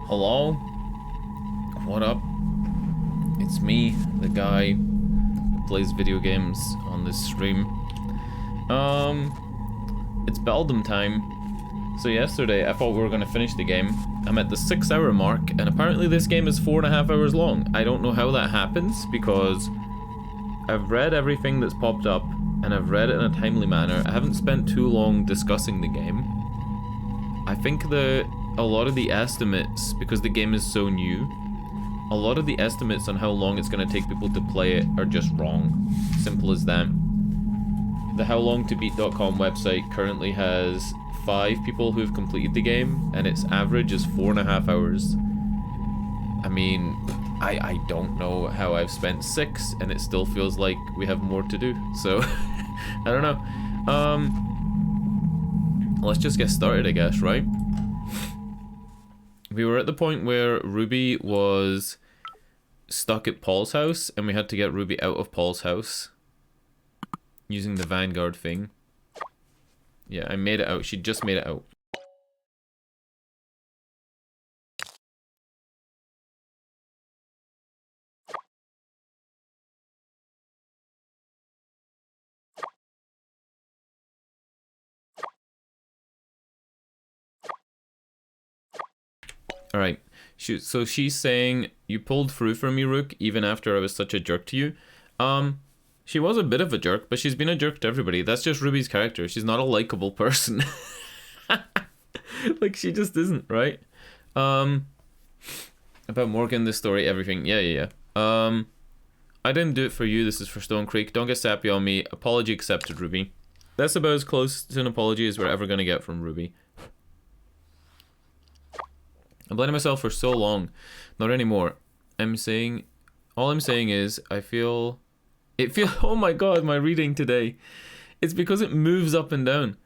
Hello? What up? It's me, the guy who plays video games on this stream. It's Beldum time. So yesterday, I thought we were going to finish the game. I'm at the 6-hour mark, and apparently this game is 4.5 hours long. I don't know how that happens, because I've read everything that's popped up, and I've read it in a timely manner. I haven't spent too long discussing the game. I think a lot of the estimates, because the game is so new, a lot of the estimates on how long it's going to take people to play it are just wrong. Simple as that. The howlongtobeat.com website currently has 5 people who have completed the game, and its average is 4.5 hours. I mean, I don't know how I've spent 6, and it still feels like we have more to do, so I don't know. Let's just get started, I guess, right? We were at the point where Ruby was stuck at Paul's house, and we had to get Ruby out of Paul's house using the Vanguard thing. Yeah, I made it out. She just made it out. Alright, so she's saying, you pulled through for me, Rook, even after I was such a jerk to you. She was a bit of a jerk, but she's been a jerk to everybody. That's just Ruby's character. She's not a likable person. Like, she just isn't, right? About Morgan, this story, everything. Yeah. I didn't do it for you. This is for Stone Creek. Don't get sappy on me. Apology accepted, Ruby. That's about as close to an apology as we're ever going to get from Ruby. I'm blaming myself for so long. Not anymore. All I'm saying is, oh my god, my reading today. It's because it moves up and down.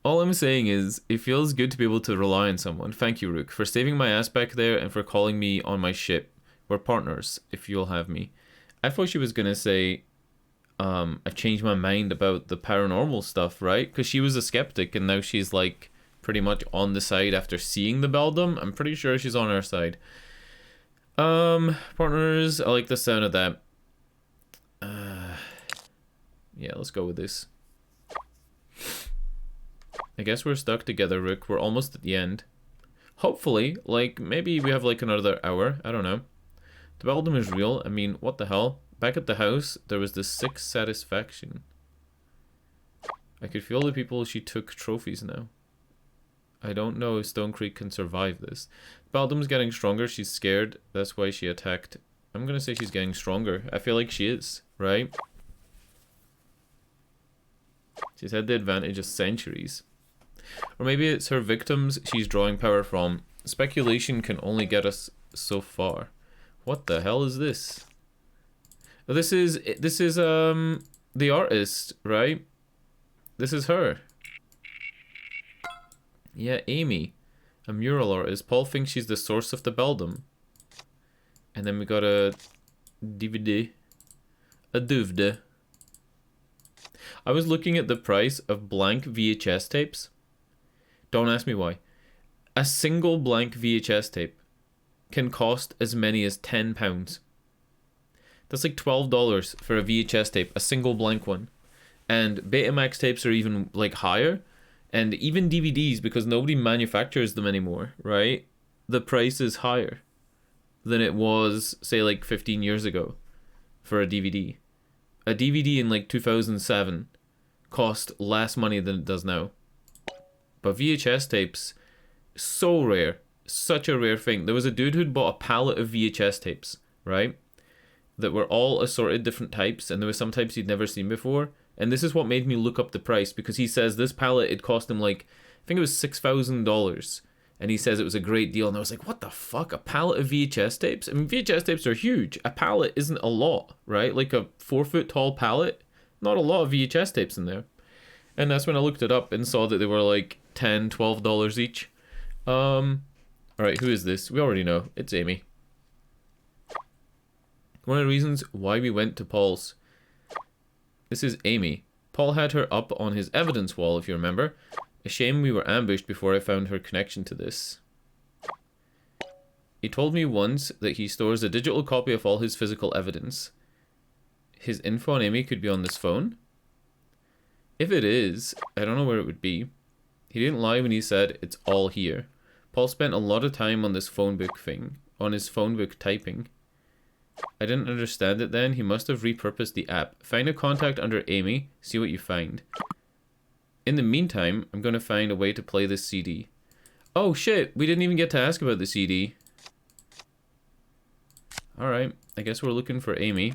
All I'm saying is, it feels good to be able to rely on someone. Thank you, Rook, for saving my ass back there and for calling me on my shit. We're partners, if you'll have me. I thought she was gonna say, I've changed my mind about the paranormal stuff, right? Because she was a skeptic and now she's like pretty much on the side after seeing the Beldum. I'm pretty sure she's on our side. Partners, I like the sound of that. Yeah, let's go with this. I guess we're stuck together, Rook. We're almost at the end. Hopefully, like, maybe we have like another hour. I don't know. The Beldum is real. I mean, what the hell? Back at the house, there was this sick satisfaction. I could feel the people she took trophies now. I don't know if Stone Creek can survive this. Beldum's getting stronger. She's scared. That's why she attacked. I'm gonna say she's getting stronger. I feel like she is, right? She's had the advantage of centuries. Or maybe it's her victims she's drawing power from. Speculation can only get us so far. What the hell is this? Oh, this is the artist, right? This is her. Yeah, Amy. A mural artist. Paul thinks she's the source of the Beldum. And then we got a DVD. A DVD. I was looking at the price of blank VHS tapes. Don't ask me why. A single blank VHS tape can cost as many as £10. That's like $12 for a VHS tape, a single blank one. And Betamax tapes are even like higher. And even DVDs, because nobody manufactures them anymore, right? The price is higher than it was, say, like 15 years ago for a DVD. A DVD in like 2007 cost less money than it does now. But VHS tapes, so rare. Such a rare thing. There was a dude who'd bought a pallet of VHS tapes, right? That were all assorted different types, and there were some types he'd never seen before. And this is what made me look up the price, because he says this pallet, it cost him like, I think it was $6,000. And he says it was a great deal. And I was like, what the fuck? A pallet of VHS tapes? I mean, VHS tapes are huge. A pallet isn't a lot, right? Like a 4-foot tall pallet, not a lot of VHS tapes in there. And that's when I looked it up and saw that they were like $10, $12 each. Alright, who is this? We already know. It's Amy. One of the reasons why we went to Paul's. This is Amy. Paul had her up on his evidence wall, if you remember. A shame we were ambushed before I found her connection to this. He told me once that he stores a digital copy of all his physical evidence. His info on Amy could be on this phone? If it is, I don't know where it would be. He didn't lie when he said it's all here. Paul spent a lot of time on this phone book thing, on his phone book typing. I didn't understand it then. He must have repurposed the app. Find a contact under Amy, see what you find. In the meantime, I'm going to find a way to play this CD. Oh shit, we didn't even get to ask about the CD. Alright, I guess we're looking for Amy.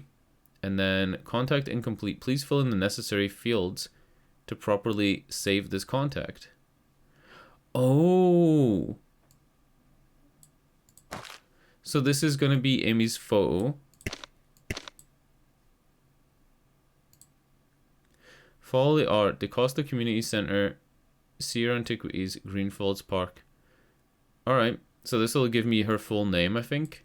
And then, contact incomplete. Please fill in the necessary fields to properly save this contact. Oh! So this is going to be Amy's photo. Follow the art. DeCosta Community Center, Sierra Antiquities, Greenfields Park. Alright, so this will give me her full name, I think.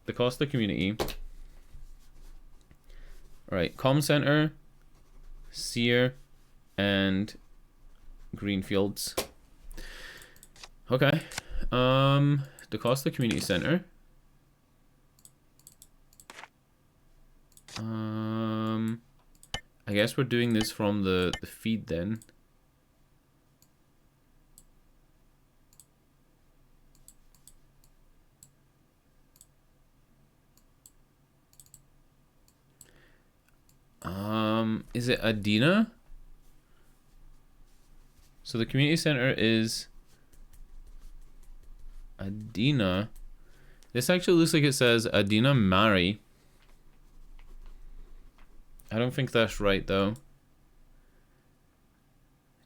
DeCosta Community. Alright, Com Center, Sierra, and Greenfields. Okay. DeCosta Community Center. I guess we're doing this from the feed then. Is it Adina? So the community center is Adina. This actually looks like it says Adina Mari. I don't think that's right though.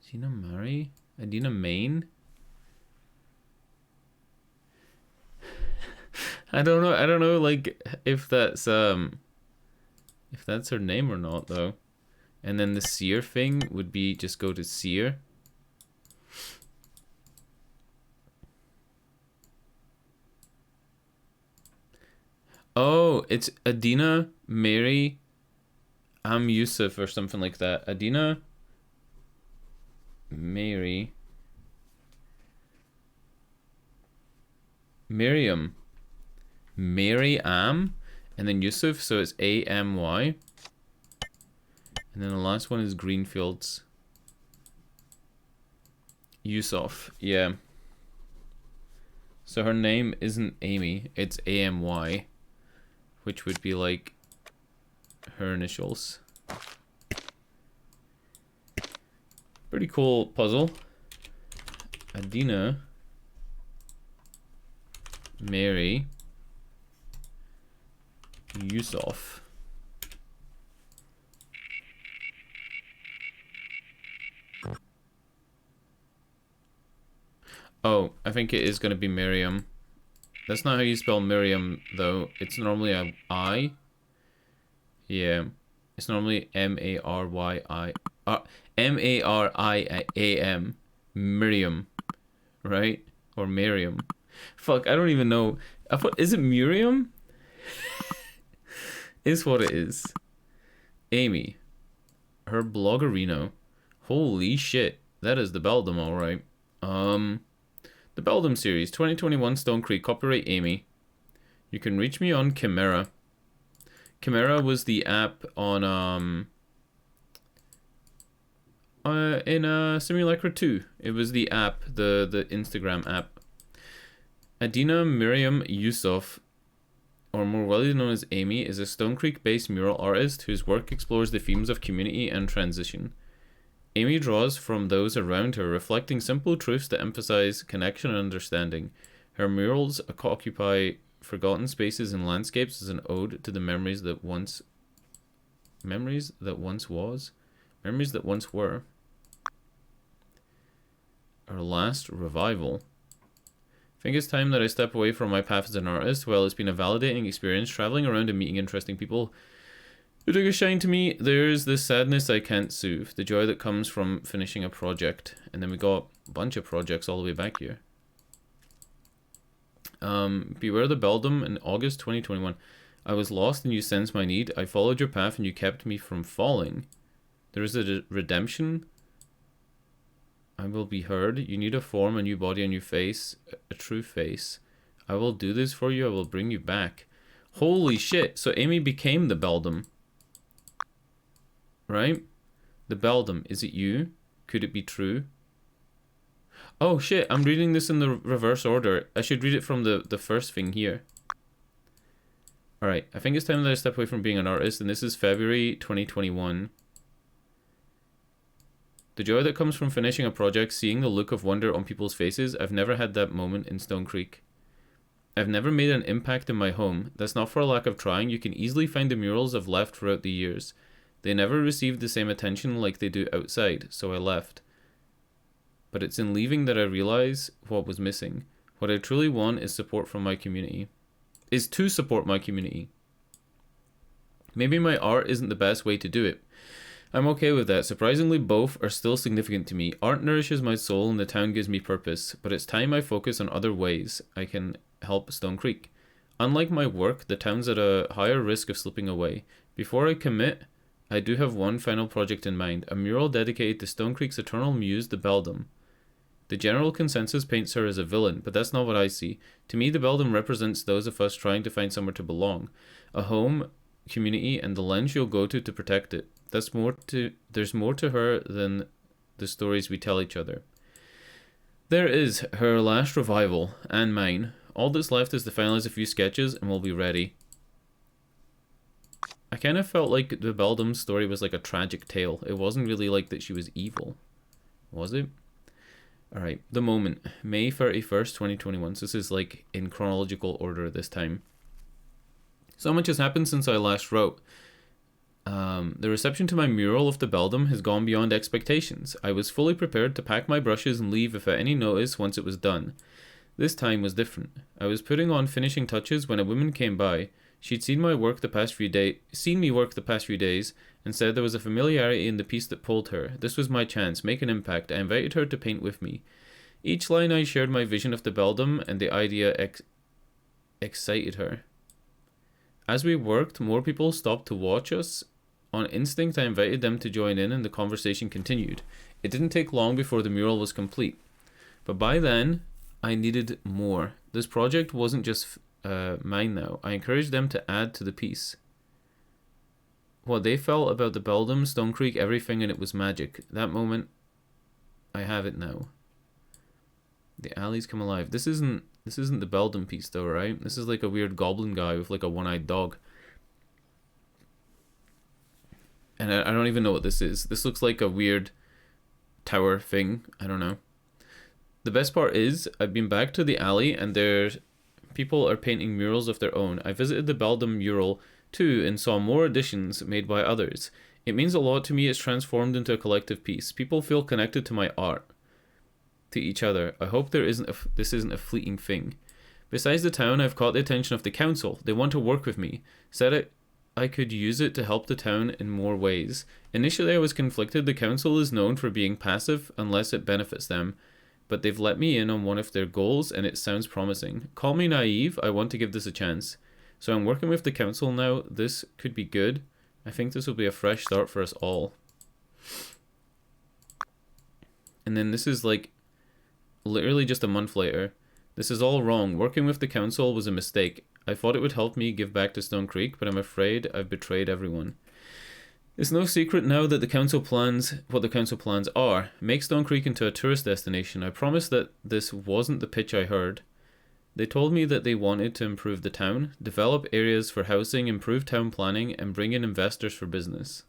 Adina Mari? Adina Main? I don't know like if that's her name or not though. And then the Seer thing would be just go to Seer. Oh, it's Adina Mary Yusuf or something like that. Adina Mary Miriam Mary and then Yusuf, so it's A-M-Y. And then the last one is Greenfields. Yusuf, yeah. So her name isn't Amy, it's A-M-Y, which would be like her initials. Pretty cool puzzle. Adina Mary Yusuf. Oh, I think it is going to be Miriam. That's not how you spell Miriam, though. It's normally a I. Yeah. It's normally M-A-R-Y-I. M-A-R-I-A-M. Miriam. Right? Or Miriam. Fuck, I don't even know. Is it Miriam? Is what it is. Amy. Her bloggerino. Holy shit. That is the Beldam, alright. The Beldam series, 2021 Stone Creek, copyright Amy. You can reach me on Chimera. Chimera was the app on in Simulacra 2. It was the app, the Instagram app. Adina Miriam Yusuf, or more widely known as Amy, is a Stone Creek-based mural artist whose work explores the themes of community and transition. Amy draws from those around her, reflecting simple truths that emphasize connection and understanding. Her murals occupy forgotten spaces and landscapes as an ode to the memories that once were. Our last revival. I think it's time that I step away from my path as an artist. Well, it's been a validating experience traveling around and meeting interesting people who took a shine to me. There's this sadness I can't soothe, the joy that comes from finishing a project. And then we got a bunch of projects all the way back here. Beware the Beldam in August 2021. I was lost and you sensed my need. I followed your path and you kept me from falling. There is a redemption. I will be heard. You need a form, a new body, a new face, a true face. I will do this for you. I will bring you back. Holy shit. So Amy became the beldam. Right? The beldam. Is it you? Could it be true? Oh shit, I'm reading this in the reverse order. I should read it from the first thing here. Alright, I think it's time that I step away from being an artist, and this is February 2021. The joy that comes from finishing a project, seeing the look of wonder on people's faces, I've never had that moment in Stone Creek. I've never made an impact in my home. That's not for a lack of trying. You can easily find the murals I've left throughout the years. They never received the same attention like they do outside, so I left. But it's in leaving that I realize what was missing. What I truly want is support from my community. Is to support my community. Maybe my art isn't the best way to do it. I'm okay with that. Surprisingly, both are still significant to me. Art nourishes my soul and the town gives me purpose, but it's time I focus on other ways I can help Stone Creek. Unlike my work, the town's at a higher risk of slipping away. Before I commit, I do have one final project in mind, a mural dedicated to Stone Creek's eternal muse, the beldam. The general consensus paints her as a villain, but that's not what I see. To me, the beldam represents those of us trying to find somewhere to belong, a home, community, and the lens you'll go to protect it. There's more to her than the stories we tell each other. There is her last revival, and mine. All that's left is to finalize a few sketches, and we'll be ready. I kind of felt like the beldam's story was like a tragic tale. It wasn't really like that she was evil. Was it? Alright, the moment. May 31st, 2021. So this is like in chronological order this time. So much has happened since I last wrote. The reception to my mural of the beldam has gone beyond expectations. I was fully prepared to pack my brushes and leave without any notice once it was done. This time was different. I was putting on finishing touches when a woman came by. She'd seen me work the past few days, and said there was a familiarity in the piece that pulled her. This was my chance, make an impact. I invited her to paint with me. Each line I shared my vision of the beldam, and the idea excited her. As we worked, more people stopped to watch us. On instinct, I invited them to join in, and the conversation continued. It didn't take long before the mural was complete. But by then, I needed more. This project wasn't just mine now. I encouraged them to add to the piece. What they felt about the beldam, Stone Creek, everything, and it was magic. That moment, I have it now. The alleys come alive. This isn't the beldam piece though, right? This is like a weird goblin guy with like a one-eyed dog. And I don't even know what this is. This looks like a weird tower thing. I don't know. The best part is, I've been back to the alley and people are painting murals of their own. I visited the beldam mural too and saw more additions made by others. It means a lot to me. It's transformed into a collective piece. People feel connected to my art, to each other. I hope this isn't a fleeting thing. Besides the town, I've caught the attention of the council. They want to work with me. Said I could use it to help the town in more ways. Initially I was conflicted. The council is known for being passive unless it benefits them, but they've let me in on one of their goals and it sounds promising. Call me naive, I want to give this a chance. So I'm working with the council now. This could be good. I think this will be a fresh start for us all. And then this is like literally just a month later. This is all wrong. Working with the council was a mistake. I thought it would help me give back to Stone Creek, but I'm afraid I've betrayed everyone. It's no secret now that what the council plans are. Make Stone Creek into a tourist destination. I promised that this wasn't the pitch I heard. They told me that they wanted to improve the town, develop areas for housing, improve town planning, and bring in investors for business.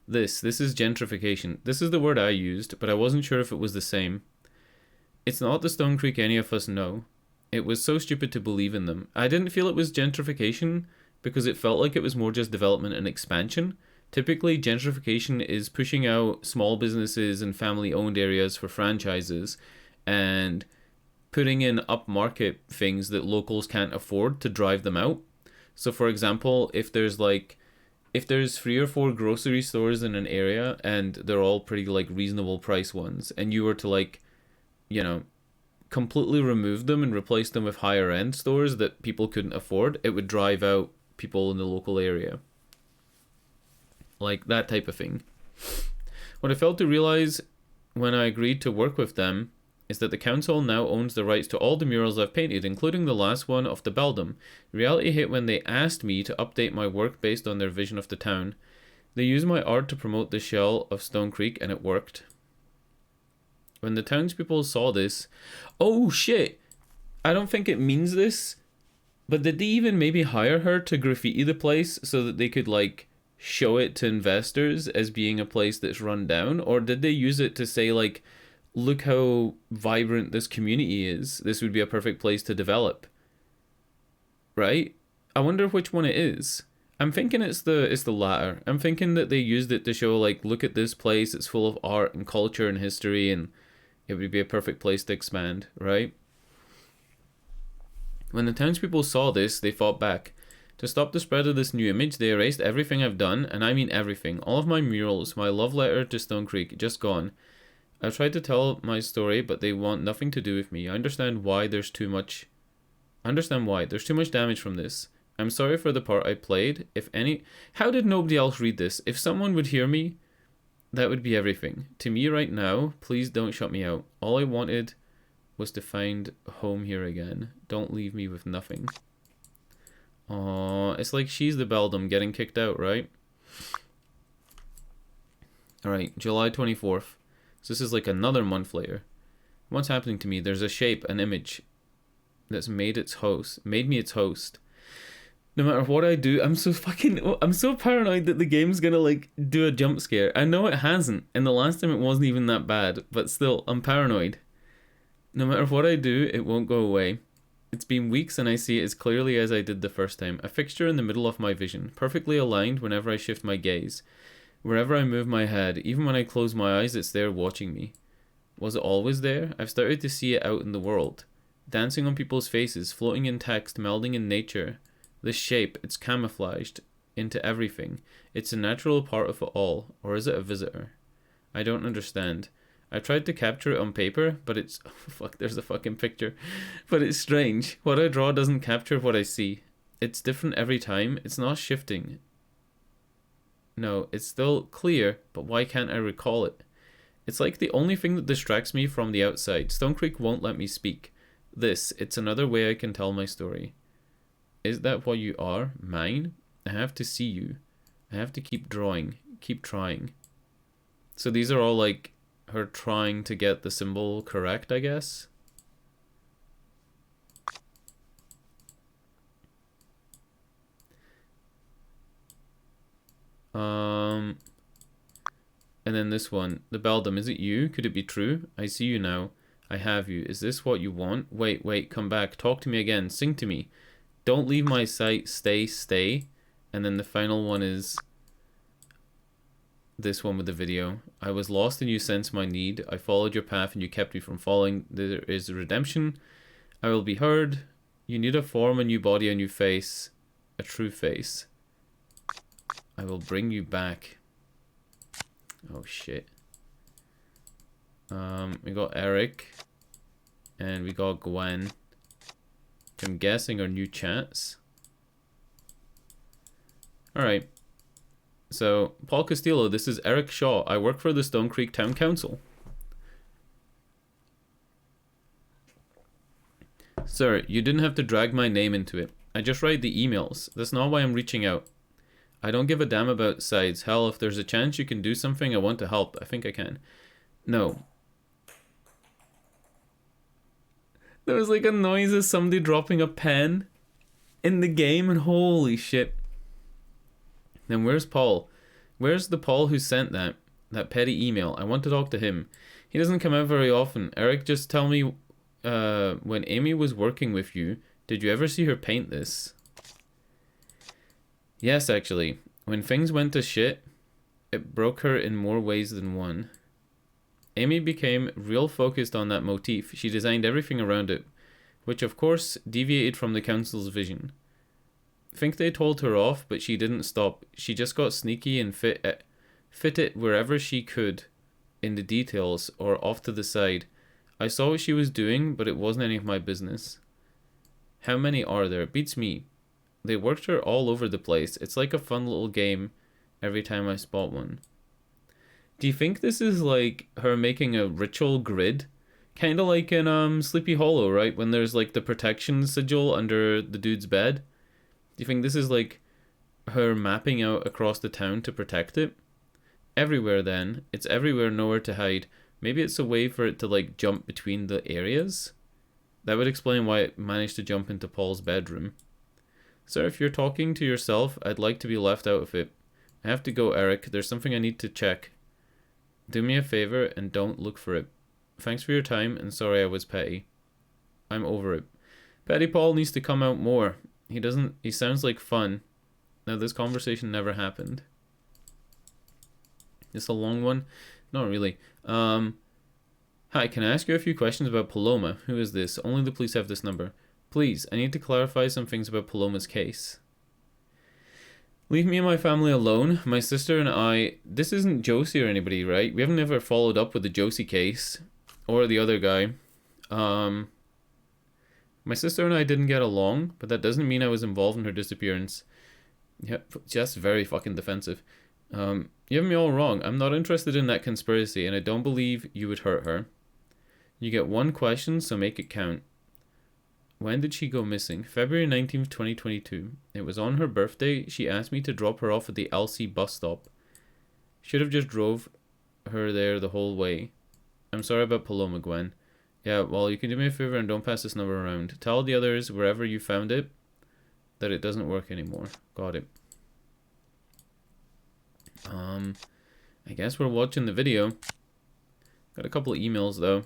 This is gentrification. This is the word I used, but I wasn't sure if it was the same. It's not the Stone Creek any of us know. It was so stupid to believe in them. I didn't feel it was gentrification because it felt like it was more just development and expansion. Typically, gentrification is pushing out small businesses and family-owned areas for franchises and putting in upmarket things that locals can't afford to drive them out. So for example, if there's 3 or 4 grocery stores in an area and they're all pretty like reasonable price ones, and you were to completely remove them and replace them with higher end stores that people couldn't afford, it would drive out people in the local area. Like that type of thing. What I failed to realize when I agreed to work with them is that the council now owns the rights to all the murals I've painted, including the last one of the Beldam. Reality hit when they asked me to update my work based on their vision of the town. They used my art to promote the shell of Stone Creek, and it worked. When the townspeople saw this... Oh, shit! I don't think it means this, but did they even maybe hire her to graffiti the place so that they could, like, show it to investors as being a place that's run down? Or did they use it to say, like, look how vibrant this community is. This would be a perfect place to develop. Right? I wonder which one it is. I'm thinking it's the latter. I'm thinking that they used it to show, like, look at this place, it's full of art and culture and history, and it would be a perfect place to expand, right? When the townspeople saw this, they fought back. To stop the spread of this new image, they erased everything I've done, and I mean everything. All of my murals, my love letter to Stone Creek, just gone. I've tried to tell my story, but they want nothing to do with me. I understand why there's too much... There's too much damage from this. I'm sorry for the part I played. If any... How did nobody else read this? If someone would hear me, that would be everything. To me right now, please don't shut me out. All I wanted was to find home here again. Don't leave me with nothing. Aww, it's like she's the Beldam getting kicked out, right? Alright, July 24th. So this is like another month later. What's happening to me? There's a shape, an image that's made me its host. No matter what I do, I'm so paranoid that the game's gonna like do a jump scare. I know it hasn't, and the last time it wasn't even that bad, but still, I'm paranoid. No matter what I do, it won't go away. It's been weeks and I see it as clearly as I did the first time. A fixture in the middle of my vision, perfectly aligned whenever I shift my gaze. Wherever I move my head, even when I close my eyes, it's there watching me. Was it always there? I've started to see it out in the world. Dancing on people's faces, floating in text, melding in nature. This shape, it's camouflaged into everything. It's a natural part of it all, or is it a visitor? I don't understand. I tried to capture it on paper, but it's... Oh, fuck, there's a fucking picture. But it's strange. What I draw doesn't capture what I see. It's different every time. It's not shifting. No, it's still clear, but why can't I recall it? It's like the only thing that distracts me from the outside. Stone Creek won't let me speak. It's another way I can tell my story. Is that what you are? Mine? I have to see you. I have to keep drawing. Keep trying. So these are all like her trying to get the symbol correct, I guess. And then this one. The Beldam, is it you? Could it be true? I see you now. I have you. Is this what you want? Wait, come back. Talk to me again. Sing to me. Don't leave my sight. Stay. And then the final one is this one with the video. I was lost and you sensed my need. I followed your path and you kept me from falling. There is redemption. I will be heard. You need a form, a new body, a new face. A true face. I will bring you back. Oh shit. We got Eric. And we got Gwen. I'm guessing our new chats. Alright. So, Paul Castillo, this is Eric Shaw. I work for the Stone Creek Town Council. Sir, you didn't have to drag my name into it. I just write the emails. That's not why I'm reaching out. I don't give a damn about sides. Hell, if there's a chance you can do something, I want to help. I think I can. No. There was like a noise of somebody dropping a pen in the game, and holy shit. Then where's Paul? Where's the Paul who sent that petty email? I want to talk to him. He doesn't come out very often. Eric, just tell me, when Amy was working with you, did you ever see her paint this? Yes, actually. When things went to shit, it broke her in more ways than one. Amy became real focused on that motif. She designed everything around it, which of course deviated from the council's vision. Think they told her off, but she didn't stop. She just got sneaky and fit it wherever she could, in the details or off to the side. I saw what she was doing, but it wasn't any of my business. How many are there? Beats me. They worked her all over the place. It's like a fun little game every time I spot one. Do you think this is like her making a ritual grid? Kind of like in Sleepy Hollow, right? When there's like the protection sigil under the dude's bed. Do you think this is like her mapping out across the town to protect it? Everywhere then. It's everywhere, nowhere to hide. Maybe it's a way for it to like jump between the areas? That would explain why it managed to jump into Paul's bedroom. Sir, if you're talking to yourself, I'd like to be left out of it. I have to go, Eric. There's something I need to check. Do me a favor and don't look for it. Thanks for your time and sorry I was petty. I'm over it. Petty Paul needs to come out more. He sounds like fun. Now this conversation never happened. It's a long one? Not really. Hi, can I ask you a few questions about Paloma? Who is this? Only the police have this number. Please, I need to clarify some things about Paloma's case. Leave me and my family alone. My sister and I... This isn't Josie or anybody, right? We haven't ever followed up with the Josie case. Or the other guy. My sister and I didn't get along, but that doesn't mean I was involved in her disappearance. Yeah, just very fucking defensive. You have me all wrong. I'm not interested in that conspiracy, and I don't believe you would hurt her. You get one question, so make it count. When did she go missing? February 19th, 2022. It was on her birthday. She asked me to drop her off at the LC bus stop. Should have just drove her there the whole way. I'm sorry about Paloma, Gwen. Yeah, well, you can do me a favor and don't pass this number around. Tell the others, wherever you found it, that it doesn't work anymore. Got it. I guess we're watching the video. Got a couple of emails, though.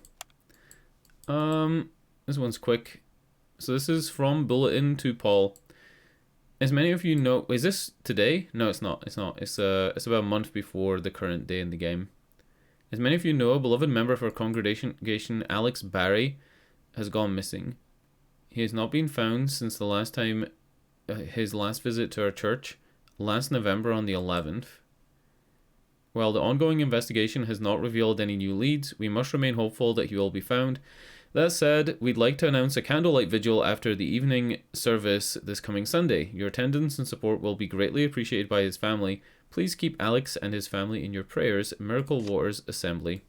This one's quick. So this is from Bulletin to Paul. As many of you know... Is this today? No, it's not. It's not. It's about a month before the current day in the game. As many of you know, a beloved member of our congregation, Alex Barry, has gone missing. He has not been found since the last time... his last visit to our church, last November on the 11th. While the ongoing investigation has not revealed any new leads, we must remain hopeful that he will be found. That said, we'd like to announce a candlelight vigil after the evening service this coming Sunday. Your attendance and support will be greatly appreciated by his family. Please keep Alex and his family in your prayers. Miracle Waters Assembly.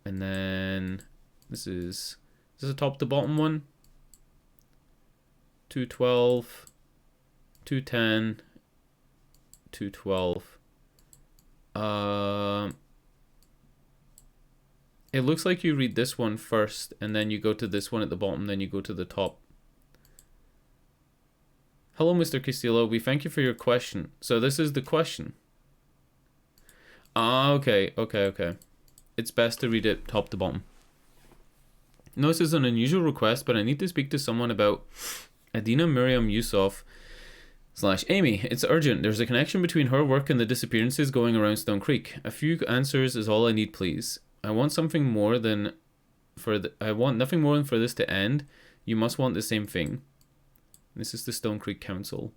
And then this is a top to bottom one. 212, 210, 212. It looks like you read this one first, and then you go to this one at the bottom, then you go to the top. Hello, Mr. Castillo. We thank you for your question. So this is the question. Okay. It's best to read it top to bottom. No, this is an unusual request, but I need to speak to someone about Adina Miriam Yusuf / Amy. It's urgent. There's a connection between her work and the disappearances going around Stone Creek. A few answers is all I need, please. I want nothing more than for this to end. You must want the same thing. This is the Stone Creek Council.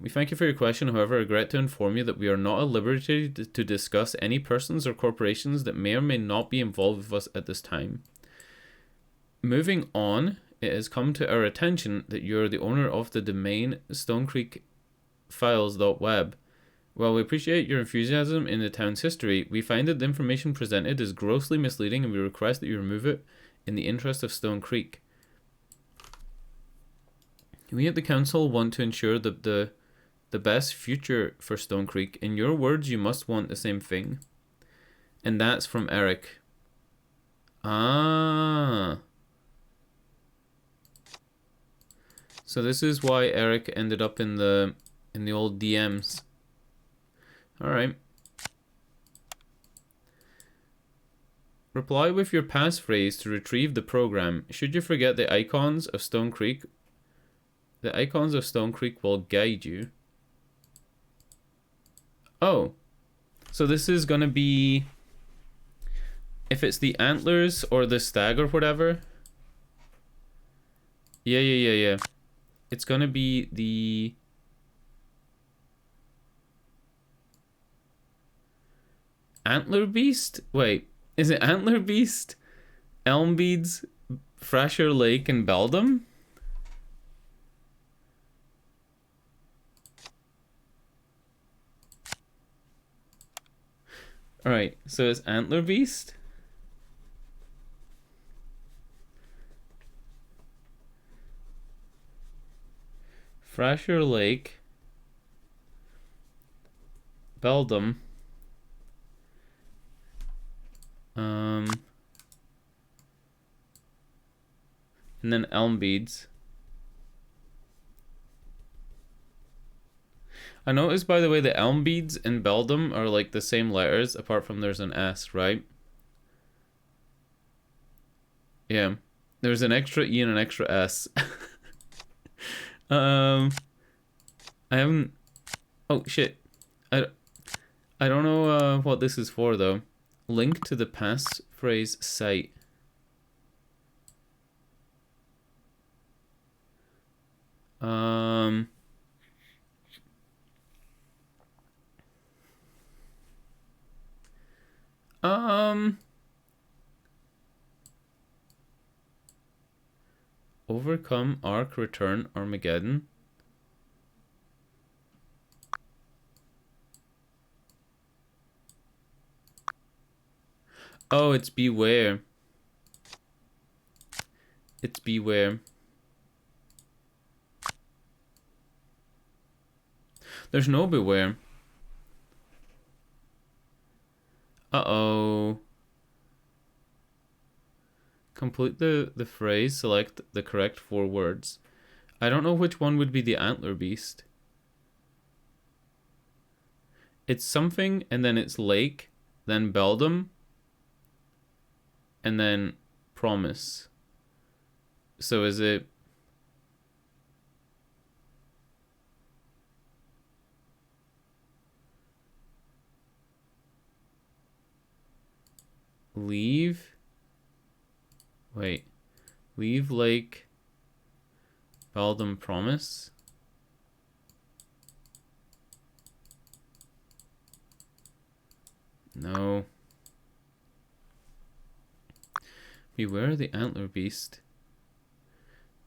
We thank you for your question. However, I regret to inform you that we are not at liberty to discuss any persons or corporations that may or may not be involved with us at this time. Moving on, it has come to our attention that you are the owner of the domain stonecreekfiles.web. While we appreciate your enthusiasm in the town's history, we find that the information presented is grossly misleading and we request that you remove it in the interest of Stone Creek. We at the council want to ensure that the best future for Stone Creek. In your words, you must want the same thing. And that's from Eric. So this is why Eric ended up in the old DMs. Alright. Reply with your passphrase to retrieve the program. Should you forget the icons of Stone Creek will guide you. Oh. So this is gonna be... If it's the antlers or the stag or whatever. Yeah. It's gonna be the... Antler Beast? Wait, is it Antler Beast, Elm Beads, Frasher Lake, and Beldam? Alright, so it's Antler Beast. Frasher Lake. Beldam. And then Elm Beads. I noticed, by the way, the Elm Beads and Beldam are like the same letters, apart from there's an S, right? Yeah. There's an extra E and an extra S. I haven't... Oh, shit. I don't know what this is for, though. Link to the passphrase site. Overcome, Arc, Return, Armageddon. Oh, it's Beware. It's Beware. There's no Beware. Uh-oh. Complete the phrase, select the correct 4 words. I don't know which one would be the Antler Beast. It's something, and then it's Lake, then Beldam, and then Promise. So is it... Leave? Wait. Leave, Lake, Beldam, Promise? No. Beware the Antler Beast.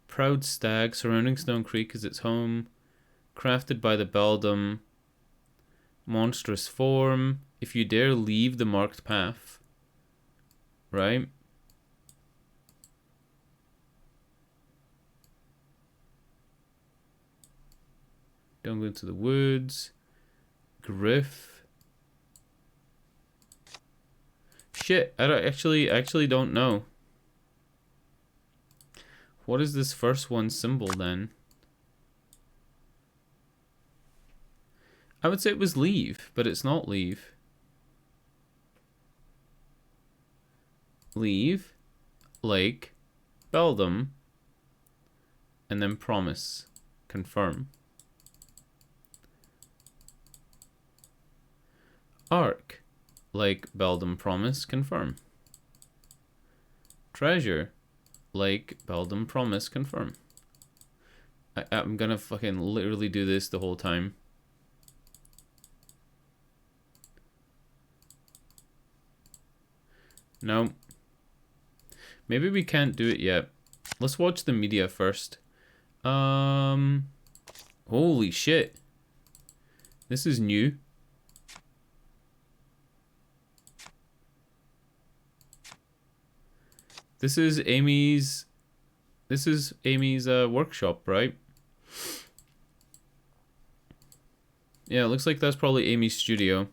Proud Stag, surrounding Stone Creek is its home. Crafted by the Beldam. Monstrous form. If you dare leave the marked path. Right? Don't go into the woods. Griff. Shit, I actually don't know. What is this first one symbol then? I would say it was leave, but it's not leave. Leave, Lake, Beldam, and then Promise. Confirm. Arc, Lake, Beldam, Promise. Confirm. Treasure, Lake, Beldam, Promise. Confirm. I'm gonna fucking literally do this the whole time. No. Maybe we can't do it yet. Let's watch the media first. Holy shit. This is new. This is Amy's workshop, right? Yeah, it looks like that's probably Amy's studio.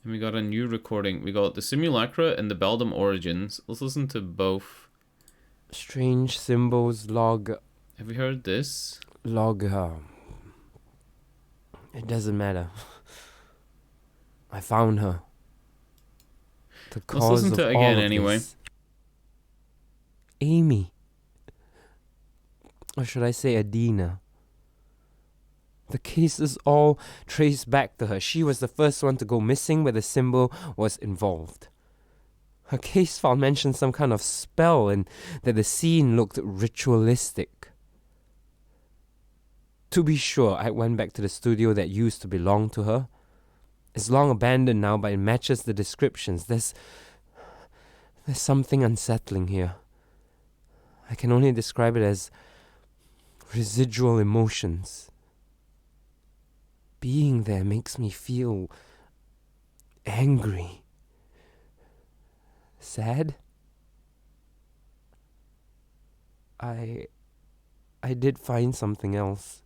And we got a new recording. We got the Simulacra and the Beldam Origins. Let's listen to both. Strange symbols log. Have you heard this? Log. It doesn't matter. I found her. The cause Let's listen to it again anyway. This. Amy. Or should I say Adina? The case is all traced back to her. She was the first one to go missing where the symbol was involved. Her case file mentioned some kind of spell and that the scene looked ritualistic. To be sure, I went back to the studio that used to belong to her. It's long abandoned now, but it matches the descriptions. There's something unsettling here. I can only describe it as residual emotions. Being there makes me feel angry, sad. I did find something else.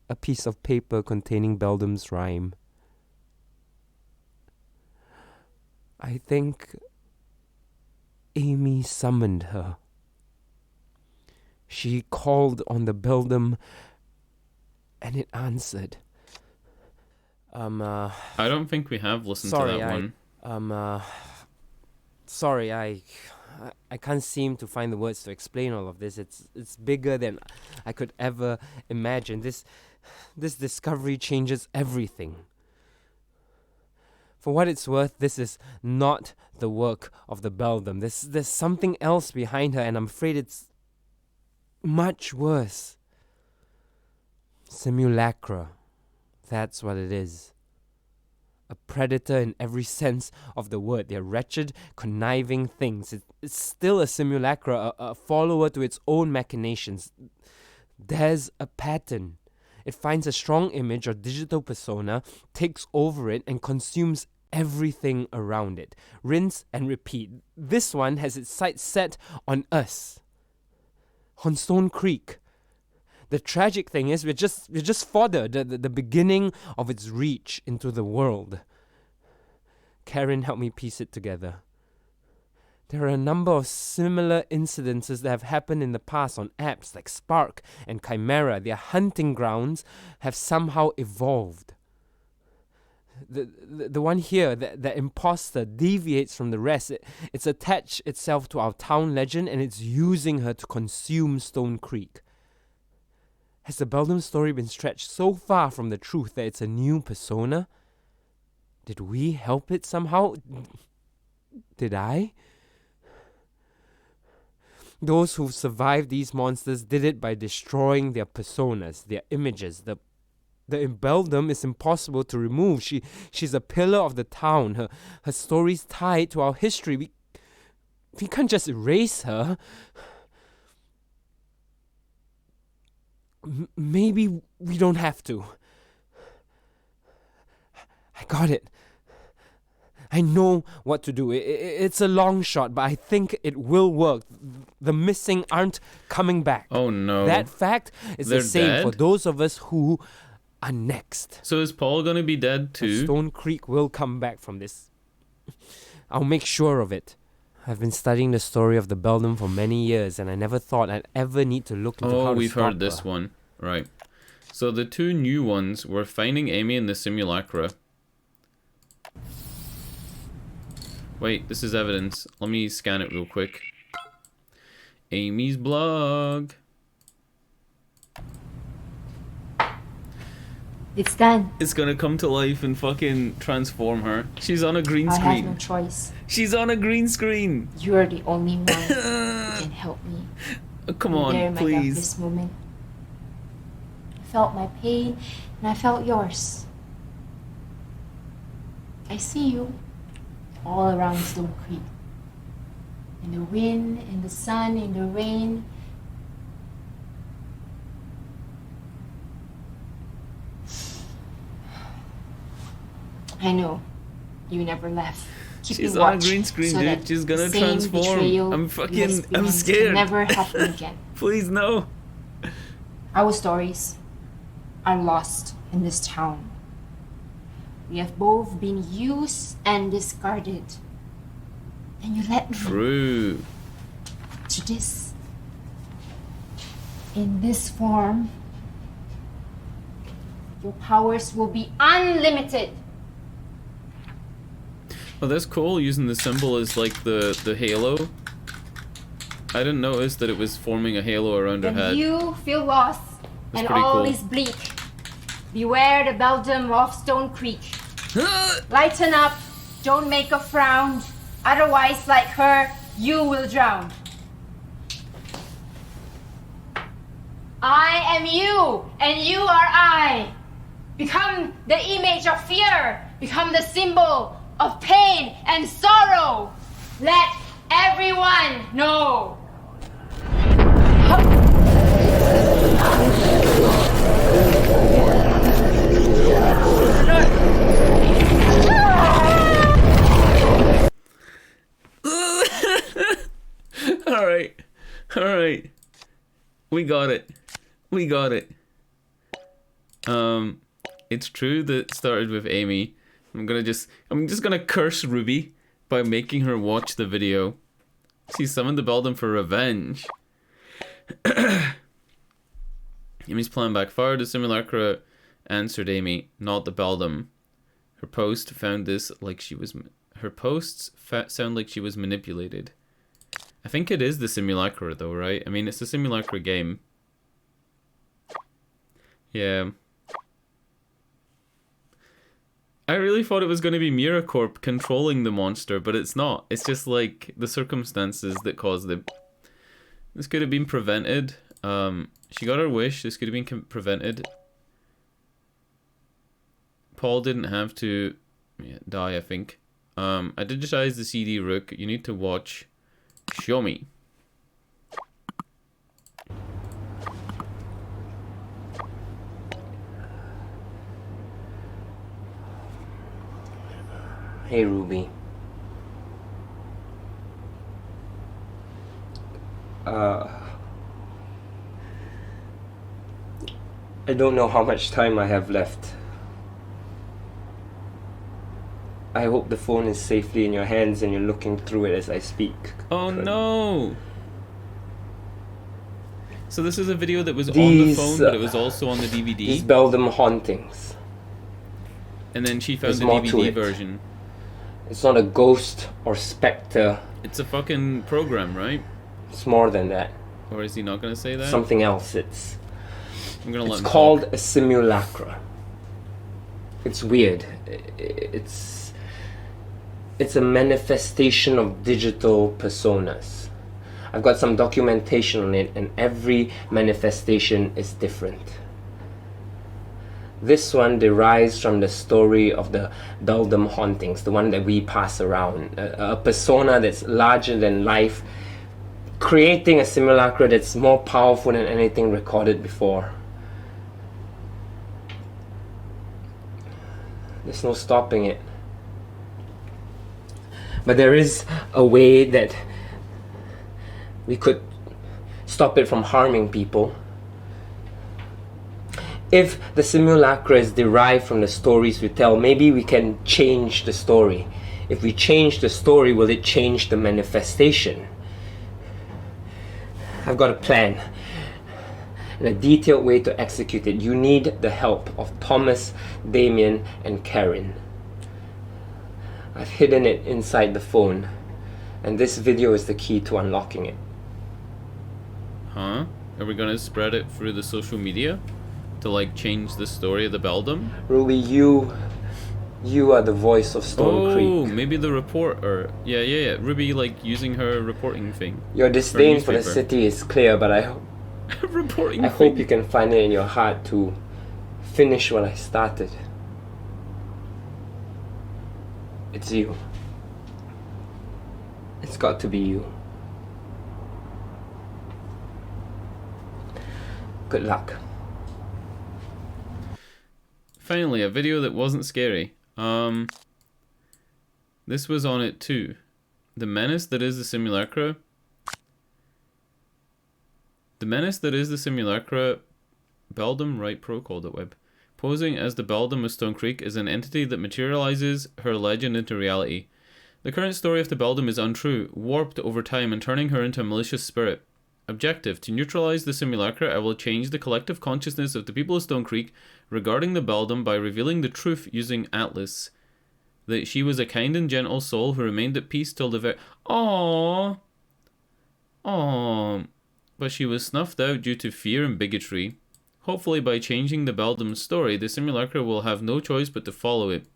A piece of paper containing Beldam's rhyme. I think Amy summoned her. She called on the Beldam and it answered. I don't think we have listened sorry, to that one. Sorry, I can't seem to find the words to explain all of this. It's bigger than I could ever imagine. This discovery changes everything. For what it's worth, this is not the work of the Beldam. There's something else behind her, and I'm afraid it's much worse. Simulacra. That's what it is. A predator in every sense of the word. They're wretched, conniving things. It's still a simulacra, a follower to its own machinations. There's a pattern. It finds a strong image or digital persona, takes over it, and consumes everything around it. Rinse and repeat. This one has its sights set on us. On Stone Creek. The tragic thing is we're just fodder, the beginning of its reach into the world. Karen helped me piece it together. There are a number of similar incidences that have happened in the past on apps like Spark and Chimera. Their hunting grounds have somehow evolved. The one here, the imposter, deviates from the rest. It's attached itself to our town legend and it's using her to consume Stone Creek. Has the Beldam story been stretched so far from the truth that it's a new persona? Did we help it somehow? Did I? Those who've survived these monsters did it by destroying their personas, their images. The Beldam is impossible to remove. She's a pillar of the town. Her story's tied to our history. We can't just erase her. Maybe we don't have to. I got it. I know what to do. It's a long shot, but I think it will work. The missing aren't coming back. Oh no. That fact is They're the same dead? for those of us who are next. So is Paul gonna be dead too? Stone Creek will come back from this. I'll make sure of it. I've been studying the story of the Beldam for many years, and I never thought I'd ever need to look into how to we've stop heard this her. one. Right. So the two new ones were finding Amy in the simulacra. Wait, this is evidence. Let me scan it real quick. Amy's blog. It's done. It's gonna come to life and fucking transform her. She's on a green I screen. have no choice. She's on a green screen. You are the only one who can help me. Come You were there on, in my please. darkest moment. I felt my pain, and I felt yours. I see you all around Stone Creek. In the wind, in the sun, in the rain. I know. You never left. Keep She's me on a watch green screen, so dude. that She's gonna the same transform. betrayal I'm you fucking- I'm experienced scared. can never happen again. Please, no. Our stories are lost in this town. We have both been used and discarded. And you let me True. to this. In this form, your powers will be unlimited. Oh, that's cool, using the symbol as like the halo. I didn't notice that it was forming a halo around her When head. you feel lost That's and pretty all cool. is bleak, beware the Beldam of Stone Creek. Lighten up, don't make a frown, otherwise like her, you will drown. I am you, and you are I. Become the image of fear, become the symbol of pain and sorrow. Let everyone know. Alright. Alright. We got it. We got it. It's true that it started with Amy. I'm just gonna curse Ruby by making her watch the video. She summoned the Beldam for revenge. Amy's plan backfired. The Simulacra answered Amy, not the Beldam. Her post found this like she was. Her posts sound like she was manipulated. I think it is the Simulacra though, right? I mean, it's a Simulacra game. Yeah. I really thought it was going to be Miracorp controlling the monster, but it's not. It's just like the circumstances that caused it. This could have been prevented. She got her wish. This could have been prevented. Paul didn't have to die, I think. I digitized the CD, Rook. You need to watch Show Me. Hey, Ruby. I don't know how much time I have left. I hope the phone is safely in your hands and you're looking through it as I speak. Oh no! So this is a video that was on the phone, but it was also on the DVD? These Beldam hauntings. And then she found There's the more to DVD it. version. It's not a ghost or spectre. It's a fucking program, right? It's more than that. Or is he not gonna say that? Something else. It's let him called talk. a simulacra. It's weird. It's a manifestation of digital personas. I've got some documentation on it, and every manifestation is different. This one derives from the story of the Beldam hauntings, the one that we pass around. A persona that's larger than life, creating a simulacra that's more powerful than anything recorded before. There's no stopping it. But there is a way that we could stop it from harming people. If the simulacra is derived from the stories we tell, maybe we can change the story. If we change the story, will it change the manifestation? I've got a plan and a detailed way to execute it. You need the help of Thomas, Damien, and Karen. I've hidden it inside the phone, and this video is the key to unlocking it. Huh? Are we gonna spread it through the social media? To like change the story of the Beldam? Ruby, you are the voice of Stone Creek. Oh, maybe the reporter. Yeah. Ruby like using her reporting thing. Your disdain for the newspaper. city is clear, but I Reporting thing. hope you can find it in your heart to finish what I started. It's you. It's got to be you. Good luck. Finally, a video that wasn't scary. This was on it too. The menace that is the Simulacra. The menace that is the Simulacra. Beldam Right Pro.web. Posing as the Beldam of Stone Creek is an entity that materializes her legend into reality. The current story of the Beldam is untrue, warped over time and turning her into a malicious spirit. Objective: to neutralize the Simulacra, I will change the collective consciousness of the people of Stone Creek regarding the Beldam by revealing the truth using Atlas. That she was a kind and gentle soul who remained at peace till the very... Aww. But she was snuffed out due to fear and bigotry. Hopefully by changing the Beldam's story, the Simulacra will have no choice but to follow it.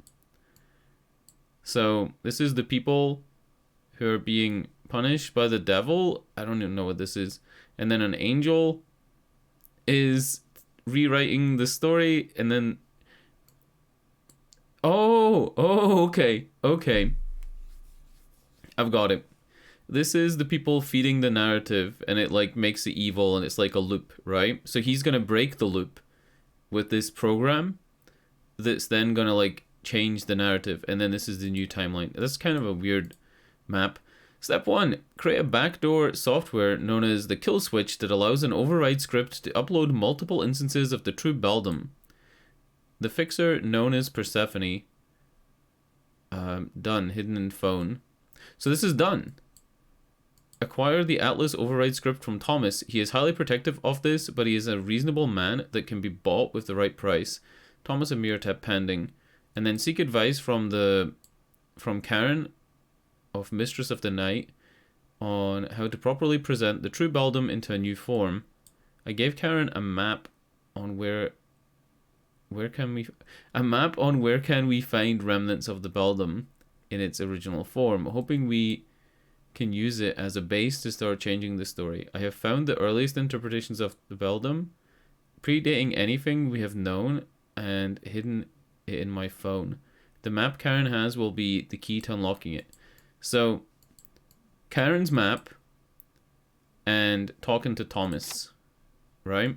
So, this is the people who are being punished by the devil. I don't even know what this is. And then an angel is rewriting the story, and then... Oh, okay. I've got it. This is the people feeding the narrative, and it like makes it evil, and it's like a loop, right? So he's gonna break the loop with this program that's then gonna like change the narrative, and then this is the new timeline. That's kind of a weird map. Step 1. Create a backdoor software known as the kill switch that allows an override script to upload multiple instances of the true beldam. The fixer, known as Persephone. Done. Hidden in phone. So this is done. Acquire the Atlas override script from Thomas. He is highly protective of this, but he is a reasonable man that can be bought with the right price. Thomas Amirtep pending. And then seek advice from Karen of Mistress of the Night on how to properly present the true beldam into a new form. I gave Karen a map on where can we find remnants of the beldam in its original form, hoping we can use it as a base to start changing the story. I have found the earliest interpretations of the beldam, predating anything we have known, and hidden it in my phone. The map Karen has will be the key to unlocking it. So, Karen's map and talking to Thomas, right?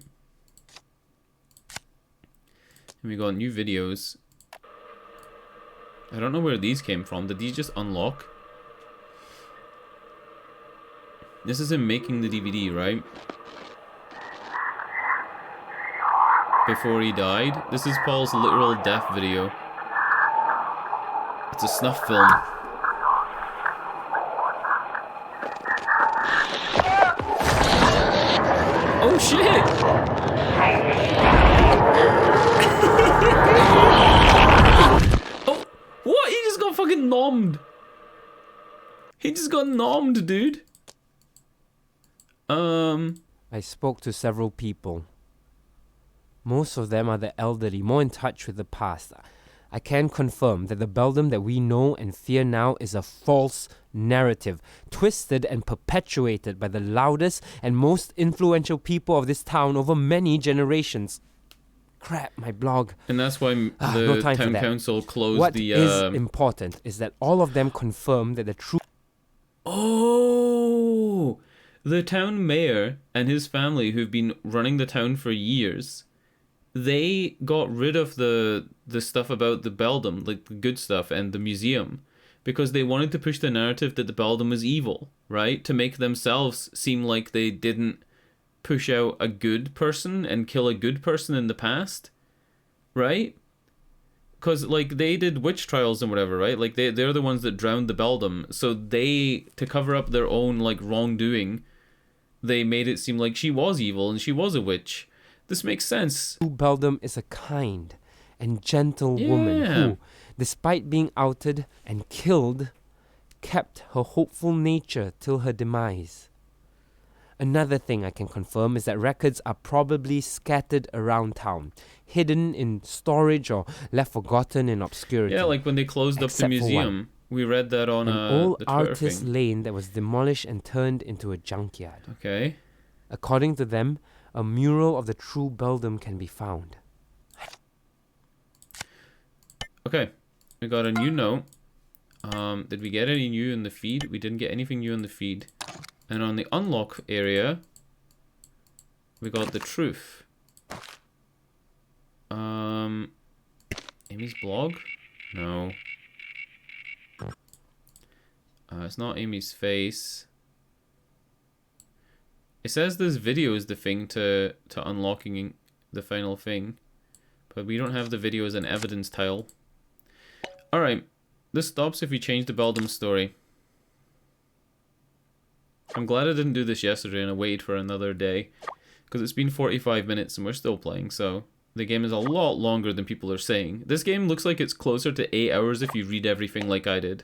And we got new videos. I don't know where these came from. Did these just unlock? This is him making the DVD, right? Before he died. This is Paul's literal death video. It's a snuff film. Oh shit! Oh, what? He just got fucking nommed. He just got nommed, dude. I spoke to several people. Most of them are the elderly, more in touch with the past. I can confirm that the beldam that we know and fear now is a false narrative, twisted and perpetuated by the loudest and most influential people of this town over many generations. Crap, my blog. And that's why the no time for town that. council closed What the... is important is that all of them confirm that the true... Oh! The town mayor and his family, who've been running the town for years, they got rid of the stuff about the beldam, like the good stuff, and the museum, because they wanted to push the narrative that the beldam was evil, right? To make themselves seem like they didn't push out a good person and kill a good person in the past, right? Because, like, they did witch trials and whatever, right? Like, they're the ones that drowned the beldam, so they, to cover up their own, like, wrongdoing, they made it seem like she was evil and she was a witch. This makes sense. true beldam is a kind and gentle woman who, despite being outed and killed, kept her hopeful nature till her demise. Another thing I can confirm is that records are probably scattered around town, hidden in storage or left forgotten in obscurity. Yeah, like when they closed up the Except for one. museum. We read that on An old the Twitter artist thing. lane that was demolished and turned into a junkyard. Okay. According to them, a mural of the true beldam can be found. Okay. We got a new note. Did we get any new in the feed? We didn't get anything new in the feed. And on the unlock area, we got the truth. Amy's blog? No. It's not Amy's face. It says this video is the thing to unlocking the final thing. But we don't have the video as an evidence tile. Alright. This stops if we change the beldam story. I'm glad I didn't do this yesterday and I waited for another day. Because it's been 45 minutes and we're still playing, so... The game is a lot longer than people are saying. This game looks like it's closer to 8 hours if you read everything like I did.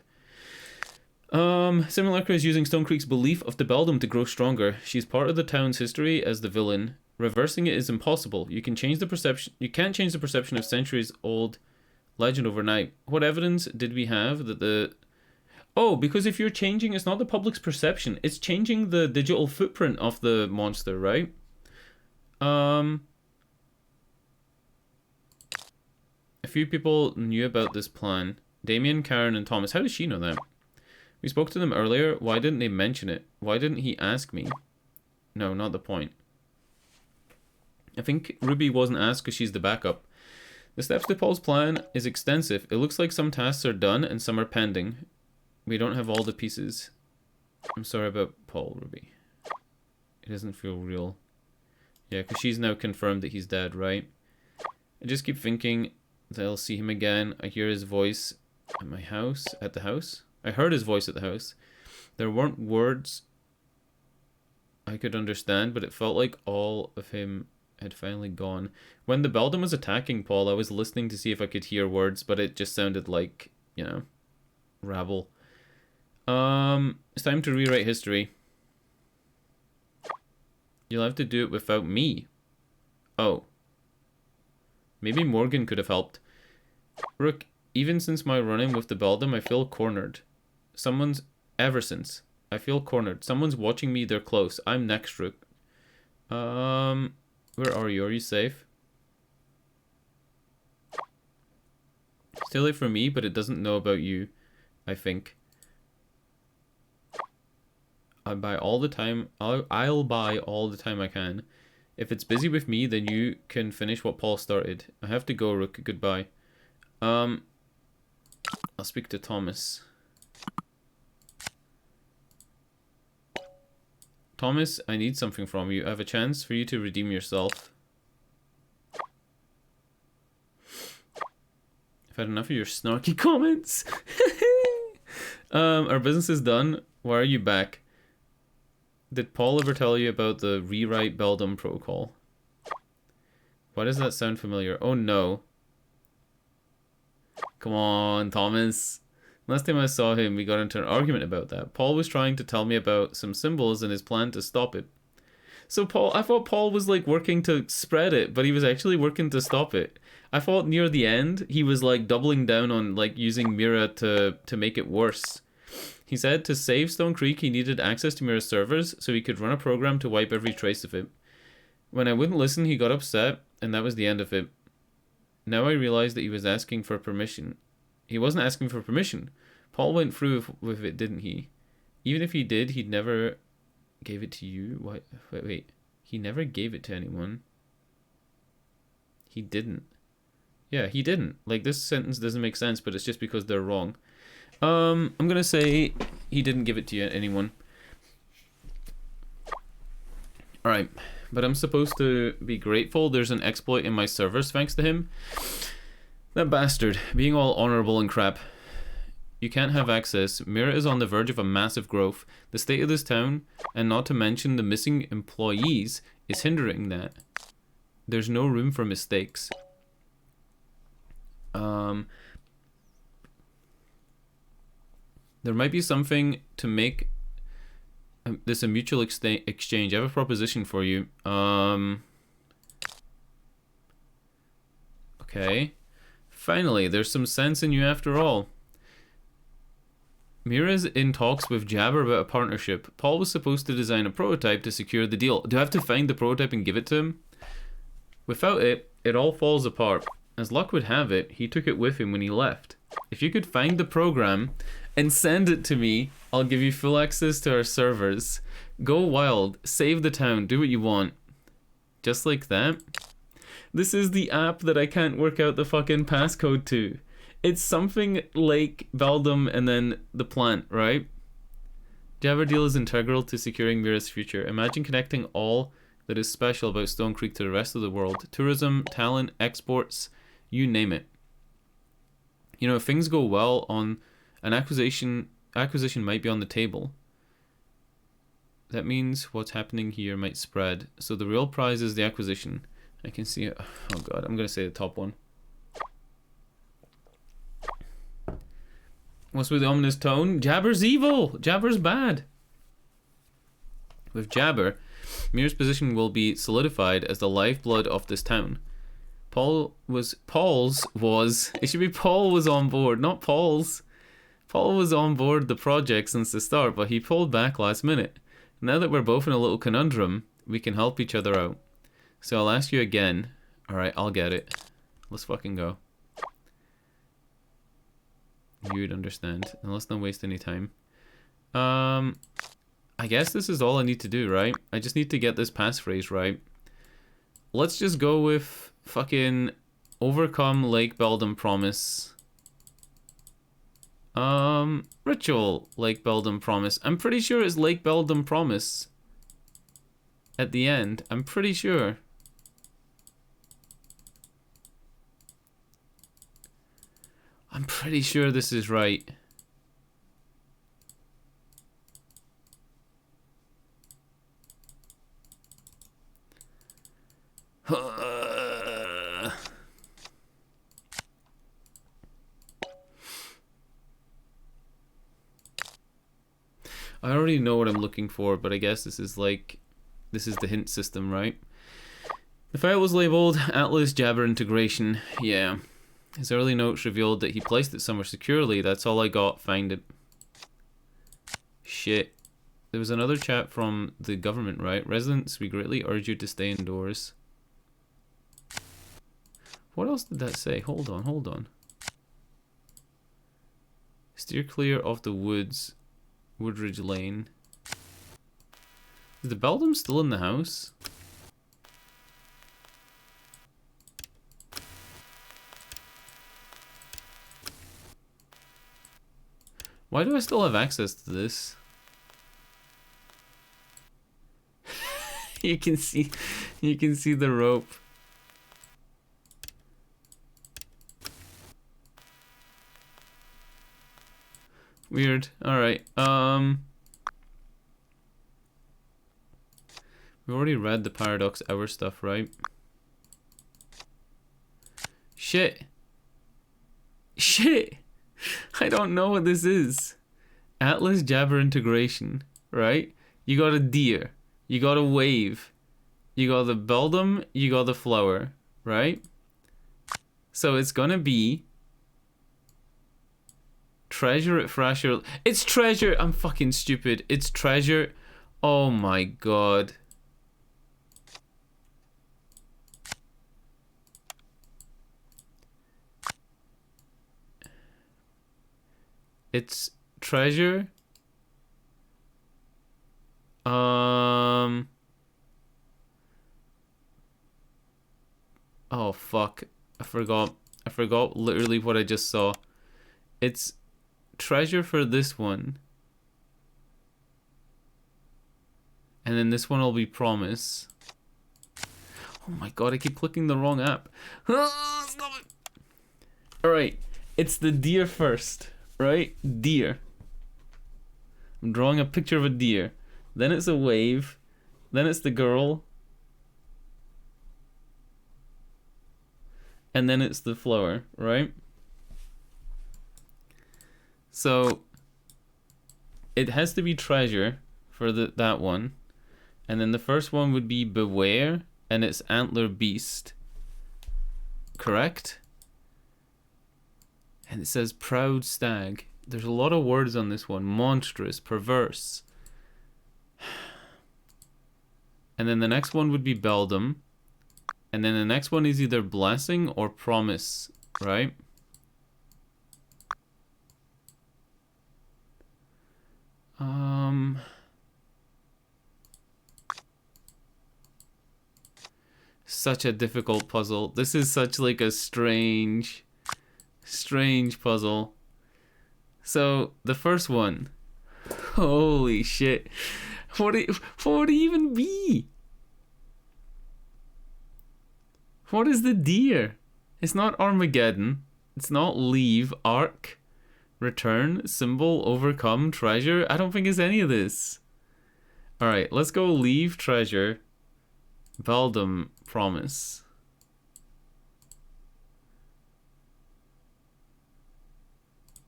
Simulacra is using Stone Creek's belief of the beldam to grow stronger. She's part of the town's history as the villain. Reversing it is impossible. You can't change the perception of centuries-old legend overnight. What evidence did we have that the... Oh, because if you're changing, it's not the public's perception. It's changing the digital footprint of the monster, right? A few people knew about this plan. Damien, Karen, and Thomas. How does she know that? We spoke to them earlier. Why didn't they mention it? Why didn't he ask me? No, not the point. I think Ruby wasn't asked because she's the backup. The steps to Paul's plan is extensive. It looks like some tasks are done and some are pending. We don't have all the pieces. I'm sorry about Paul, Ruby. It doesn't feel real. Yeah, because she's now confirmed that he's dead, right? I just keep thinking that I'll see him again. I hear his voice at my house, at the house. I heard his voice at the house. There weren't words I could understand, but it felt like all of him had finally gone. When the Beldam was attacking Paul, I was listening to see if I could hear words, but it just sounded like, you know, rabble. It's time to rewrite history. You'll have to do it without me. Oh. Maybe Morgan could have helped. Rook, even since my run-in with the Beldam, I feel cornered. Ever since. I feel cornered. Someone's watching me, they're close. I'm next, Rook. Where are you? Are you safe? Still late for me, but it doesn't know about you, I think. I'll buy all the time I can. If it's busy with me, then you can finish what Paul started. I have to go, Rook. Goodbye. I'll speak to Thomas. Thomas, I need something from you. I have a chance for you to redeem yourself. I've had enough of your snarky comments. Our business is done. Why are you back? Did Paul ever tell you about the rewrite Beldam protocol? Why does that sound familiar? Oh no. Come on, Thomas. Last time I saw him, we got into an argument about that. Paul was trying to tell me about some symbols and his plan to stop it. So I thought Paul was like working to spread it, but he was actually working to stop it. I thought near the end, he was like doubling down on like using Mira to make it worse. He said to save Stone Creek, he needed access to Mira's servers so he could run a program to wipe every trace of it. When I wouldn't listen, he got upset, and that was the end of it. Now I realize that he was asking for permission. He wasn't asking for permission. Paul went through with it, didn't he? Even if he did, he'd never gave it to you. What? Wait. He never gave it to anyone. He didn't. Yeah, he didn't. Like, this sentence doesn't make sense, but it's just because they're wrong. I'm gonna say he didn't give it to anyone. Alright, but I'm supposed to be grateful there's an exploit in my servers thanks to him. That bastard, being all honorable and crap. You can't have access. Mira is on the verge of a massive growth. The state of this town, and not to mention the missing employees, is hindering that. There's no room for mistakes. There might be something to make this a mutual exchange. I have a proposition for you. Okay. Finally, there's some sense in you after all. Mira's in talks with Jabber about a partnership. Paul was supposed to design a prototype to secure the deal. Do I have to find the prototype and give it to him? Without it, it all falls apart. As luck would have it, he took it with him when he left. If you could find the program and send it to me, I'll give you full access to our servers. Go wild, save the town, do what you want. Just like that. This is the app that I can't work out the fucking passcode to. It's something like Beldam and then the plant, right? Jabber deal is integral to securing Mira's future. Imagine connecting all that is special about Stone Creek to the rest of the world. Tourism, talent, exports, you name it. You know, if things go well on an acquisition might be on the table. That means what's happening here might spread. So the real prize is the acquisition. I can see it. Oh god, I'm gonna say the top one. What's with the ominous tone? Jabber's evil! Jabber's bad! With Jabber, Mira's position will be solidified as the lifeblood of this town. Paul was on board, not Paul's. Paul was on board the project since the start, but he pulled back last minute. Now that we're both in a little conundrum, we can help each other out. So I'll ask you again. Alright, I'll get it. Let's fucking go. You'd understand. And let's not waste any time. I guess this is all I need to do, right? I just need to get this passphrase right. Let's just go with fucking overcome Lake Beldam promise. Ritual, Lake Beldam Promise. I'm pretty sure it's Lake Beldam Promise. At the end, I'm pretty sure. I'm pretty sure this is right. I already know what I'm looking for, but I guess this is like, this is the hint system, right? The file was labeled Atlas Jabber Integration. Yeah. His early notes revealed that he placed it somewhere securely. That's all I got. Find it. Shit. There was another chat from the government, right? Residents, we greatly urge you to stay indoors. What else did that say? Hold on, hold on. Steer clear of the woods. Woodridge Lane. Is the Beldam still in the house? Why do I still have access to this? you can see the rope. Weird. Alright. We already read the Paradox Hour stuff, right? Shit. Shit! I don't know what this is. Atlas Jabber Integration, right? You got a deer. You got a wave. You got the Beldam. You got the flower, right? So it's gonna be treasure at Frasher. It's treasure. I'm fucking stupid. It's treasure. Oh my god. It's treasure. Oh fuck. I forgot literally what I just saw. It's treasure for this one. And then this one will be promise. Oh my god, I keep clicking the wrong app. Stop it. Alright. It's the deer first. Right? Deer. I'm drawing a picture of a deer. Then it's a wave. Then it's the girl. And then it's the flower, right? So it has to be treasure for that one. And then the first one would be beware, and it's antler beast. Correct? And it says proud stag. There's a lot of words on this one. Monstrous, perverse. And then the next one would be Beldam. And then the next one is either blessing or promise, right? Such a difficult puzzle. This is such like a strange puzzle. So the first one, holy shit, what would it even be? What is the deer? It's not Armageddon. It's not leave, arc, return, symbol, overcome, treasure. I don't think it's any of this. All right, let's go leave, treasure, Beldam, promise.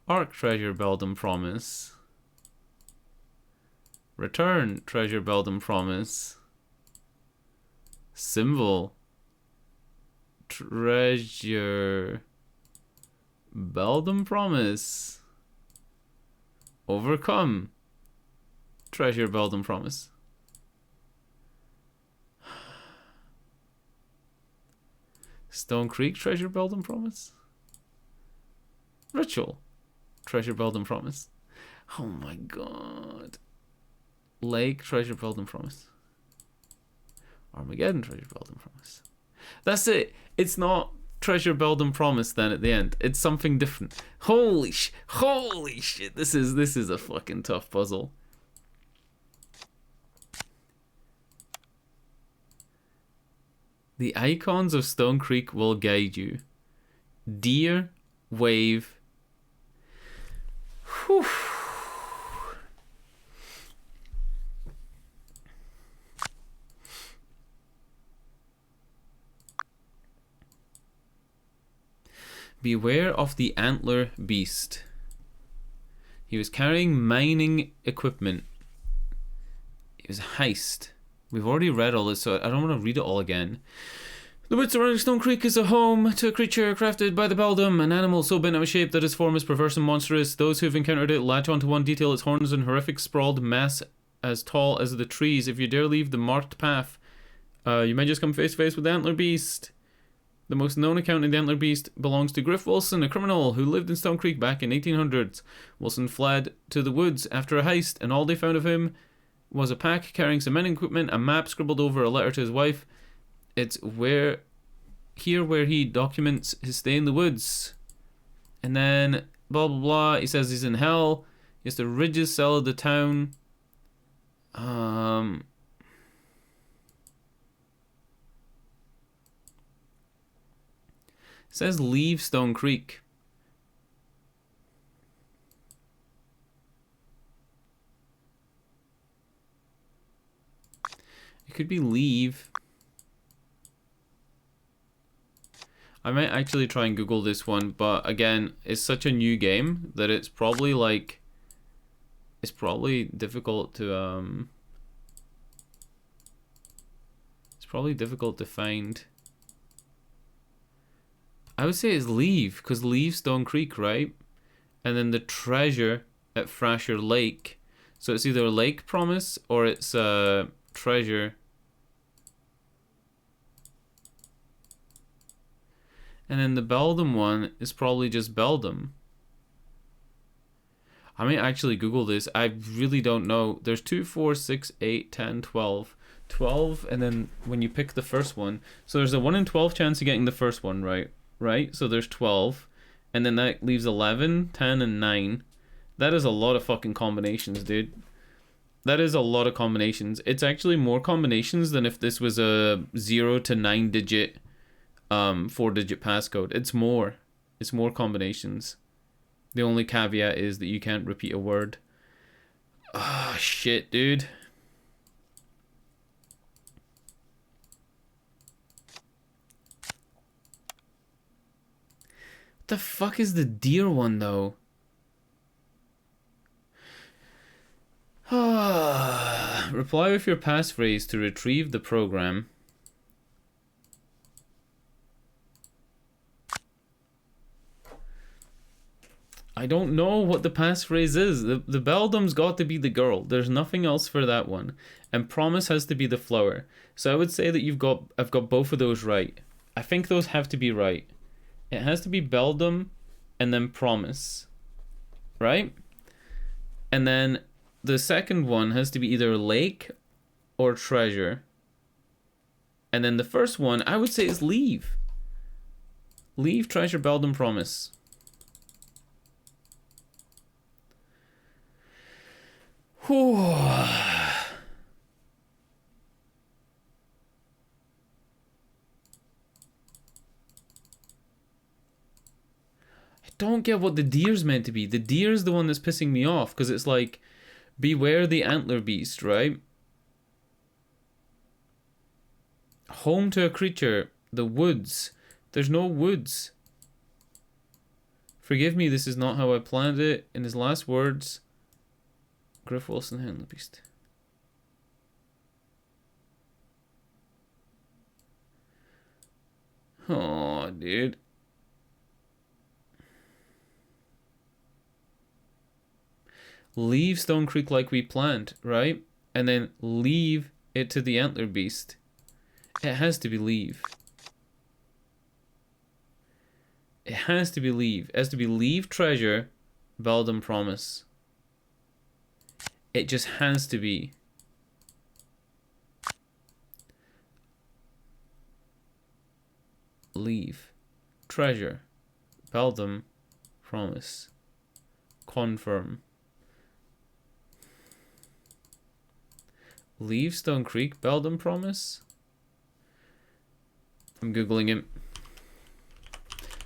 Arc, treasure, Beldam, promise. Return, treasure, Beldam, promise. Symbol, treasure, Beldam, promise. Overcome, treasure, Beldam, promise. Stone Creek, treasure, Beldam, promise. Ritual, treasure, Beldam, promise. Oh my god. Lake, treasure, Beldam, promise. Armageddon, treasure, Beldam, promise. That's it. It's not treasure, Beldam, promise then at the end. It's something different. Holy shit. This is a fucking tough puzzle. The icons of Stone Creek will guide you. Deer, wave. Whew. Beware of the antler beast. He was carrying mining equipment. It was a heist. We've already read all this, so I don't want to read it all again. The woods surrounding Stone Creek is a home to a creature crafted by the Beldam, an animal so bent out of shape that its form is perverse and monstrous. Those who've encountered it latch onto one detail, its horns and horrific sprawled mass as tall as the trees. If you dare leave the marked path, you might just come face to face with the Antler Beast. The most known account in the Antler Beast belongs to Griff Wilson, a criminal who lived in Stone Creek back in 1800s. Wilson fled to the woods after a heist, and all they found of him was a pack carrying some mining equipment, a map scribbled over a letter to his wife. It's where he documents his stay in the woods. And then blah blah blah. He says he's in hell. He has to rid his cell of the town. It says leave Stone Creek. It could be leave. I might actually try and Google this one, but again, it's such a new game that it's probably like, it's probably difficult to it's probably difficult to find. I would say it's leave, because leave Stone Creek, right? And then the treasure at Frasher Lake. So it's either Lake Promise or it's treasure. And then the Beldam one is probably just Beldam. I might actually Google this. I really don't know. There's 2, 4, 6, 8, 10, 12. 12, and then when you pick the first one. So there's a 1 in 12 chance of getting the first one, right? Right? So there's 12. And then that leaves 11, 10, and 9. That is a lot of fucking combinations, dude. That is a lot of combinations. It's actually more combinations than if this was a 0 to 9 digit 4-digit passcode. It's more combinations. The only caveat is that you can't repeat a word. Ah, oh, shit, dude. What the fuck is the deer one though? Reply with your passphrase to retrieve the program. I don't know what the passphrase is. The Beldam's got to be the girl. There's nothing else for that one. And promise has to be the flower. So I would say that I've got both of those right. I think those have to be right. It has to be Beldam and then promise. Right? And then the second one has to be either lake or treasure. And then the first one, I would say, is leave. Leave, treasure, Beldam, promise. Whew. Don't get what the deer's meant to be. The deer's the one that's pissing me off, because it's like, beware the antler beast, right? Home to a creature. The woods. There's no woods. Forgive me, this is not how I planned it. In his last words, Griff Wilson, antler beast. Oh, dude. Leave Stone Creek like we planned, right? And then leave it to the antler beast. It has to be leave. It has to be leave. It has to be leave, treasure, Beldam, promise. It just has to be. Leave. Treasure. Beldam. Promise. Confirm. Leave Stone Creek. Beldam Promise. I'm googling it.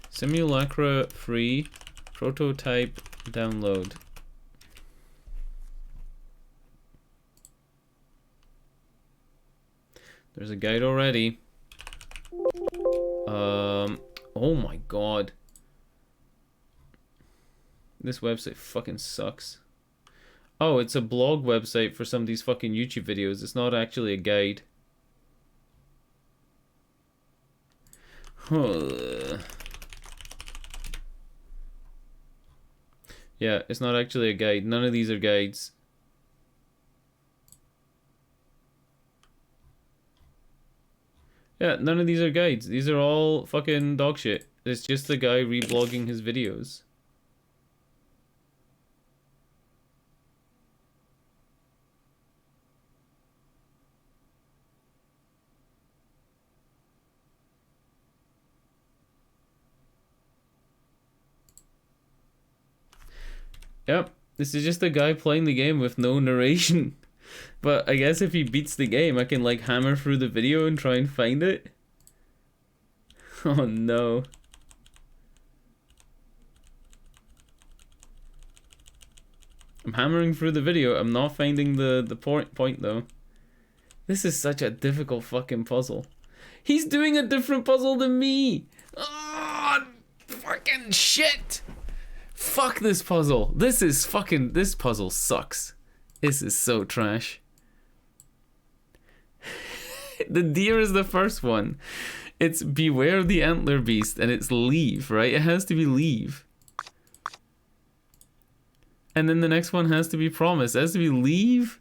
Simulacra free. Prototype download. There's a guide already. Oh my god. This website fucking sucks. Oh, it's a blog website for some of these fucking YouTube videos. It's not actually a guide. Yeah, it's not actually a guide. None of these are guides. Yeah, none of these are guides. These are all fucking dog shit. It's just the guy reblogging his videos. Yep, this is just a guy playing the game with no narration. But I guess if he beats the game, I can like hammer through the video and try and find it. Oh no. I'm hammering through the video. I'm not finding the point though. This is such a difficult fucking puzzle. He's doing a different puzzle than me. Oh, fucking shit. Fuck this puzzle. This puzzle sucks. This is so trash. The deer is the first one. It's beware the antler beast and it's leave, right? It has to be leave. And then the next one has to be promise. It has to be leave,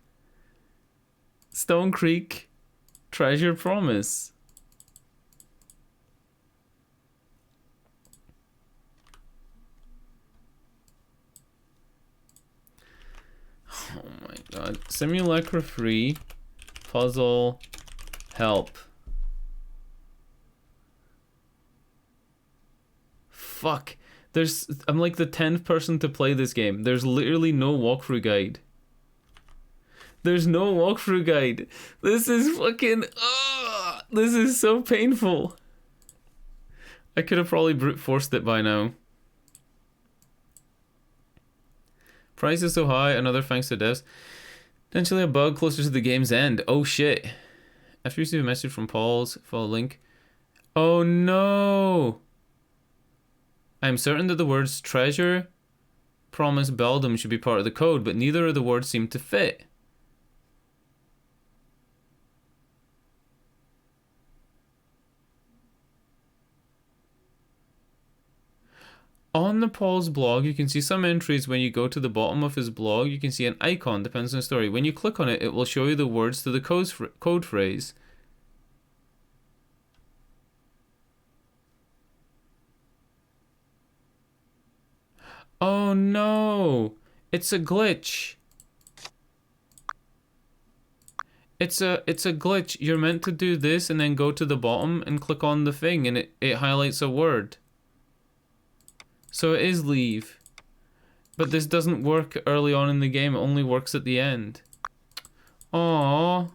Stone Creek, treasure, promise. Oh my god. Simulacra free. Puzzle. Help. Fuck. I'm like the 10th person to play this game. There's literally no walkthrough guide. There's no walkthrough guide. This is fucking... this is so painful. I could have probably brute forced it by now. Price is so high, another thanks to devs. Potentially a bug closer to the game's end. Oh shit. After you receive a message from Paul's, follow link. Oh no! I am certain that the words treasure, promise, beldam should be part of the code, but neither of the words seem to fit. On the Paul's blog, you can see some entries. When you go to the bottom of his blog, you can see an icon, depends on the story. When you click on it, it will show you the words to the code phrase. Oh no! It's a glitch. It's a glitch. You're meant to do this and then go to the bottom and click on the thing and it highlights a word. So it is leave. But this doesn't work early on in the game, it only works at the end. Aww.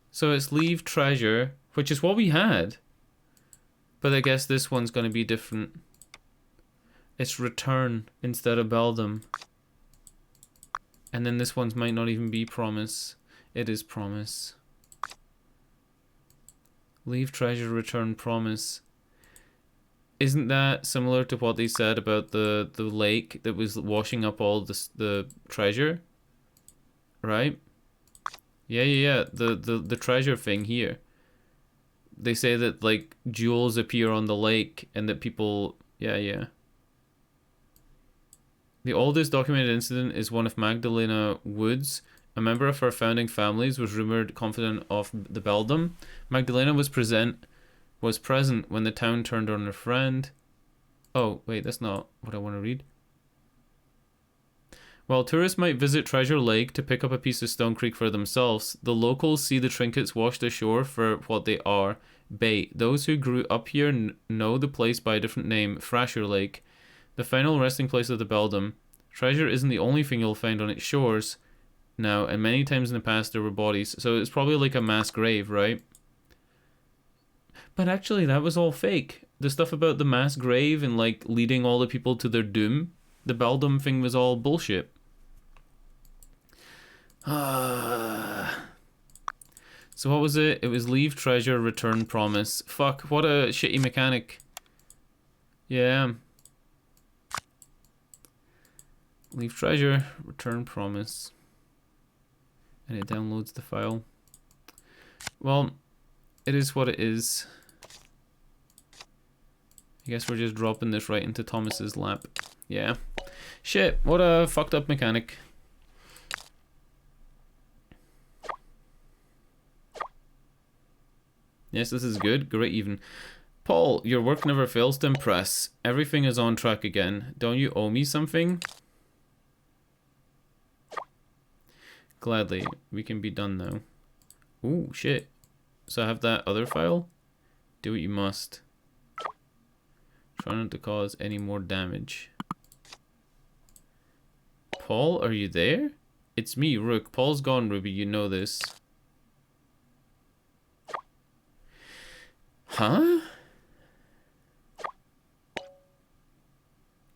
So it's leave treasure, which is what we had. But I guess this one's gonna be different. It's return instead of beldam. And then this one's might not even be promise. It is promise. Leave treasure, return promise. Isn't that similar to what they said about the lake that was washing up all the treasure? Right? Yeah. The treasure thing here. They say that like jewels appear on the lake and that people... Yeah. The oldest documented incident is one of Magdalena Woods. A member of her founding families was rumored confident of the beldam. Magdalena was present when the town turned on her friend. Oh, wait, that's not what I want to read. While tourists might visit Treasure Lake to pick up a piece of Stone Creek for themselves, the locals see the trinkets washed ashore for what they are, bait. Those who grew up here know the place by a different name, Frasher Lake, the final resting place of the Beldam. Treasure isn't the only thing you'll find on its shores now, and many times in the past there were bodies, so it's probably like a mass grave, right? But actually, that was all fake. The stuff about the mass grave and like leading all the people to their doom, the Beldam thing was all bullshit. So what was it? It was leave treasure, return promise. Fuck, what a shitty mechanic. Yeah. Leave treasure, return promise. And it downloads the file. Well, it is what it is. I guess we're just dropping this right into Thomas's lap. Yeah. Shit, what a fucked up mechanic. Yes, this is good. Great even. Paul, your work never fails to impress. Everything is on track again. Don't you owe me something? Gladly. We can be done now. Ooh, shit. So I have that other file? Do what you must. Try not to cause any more damage. Paul, are you there? It's me, Rook. Paul's gone, Ruby. You know this. Huh?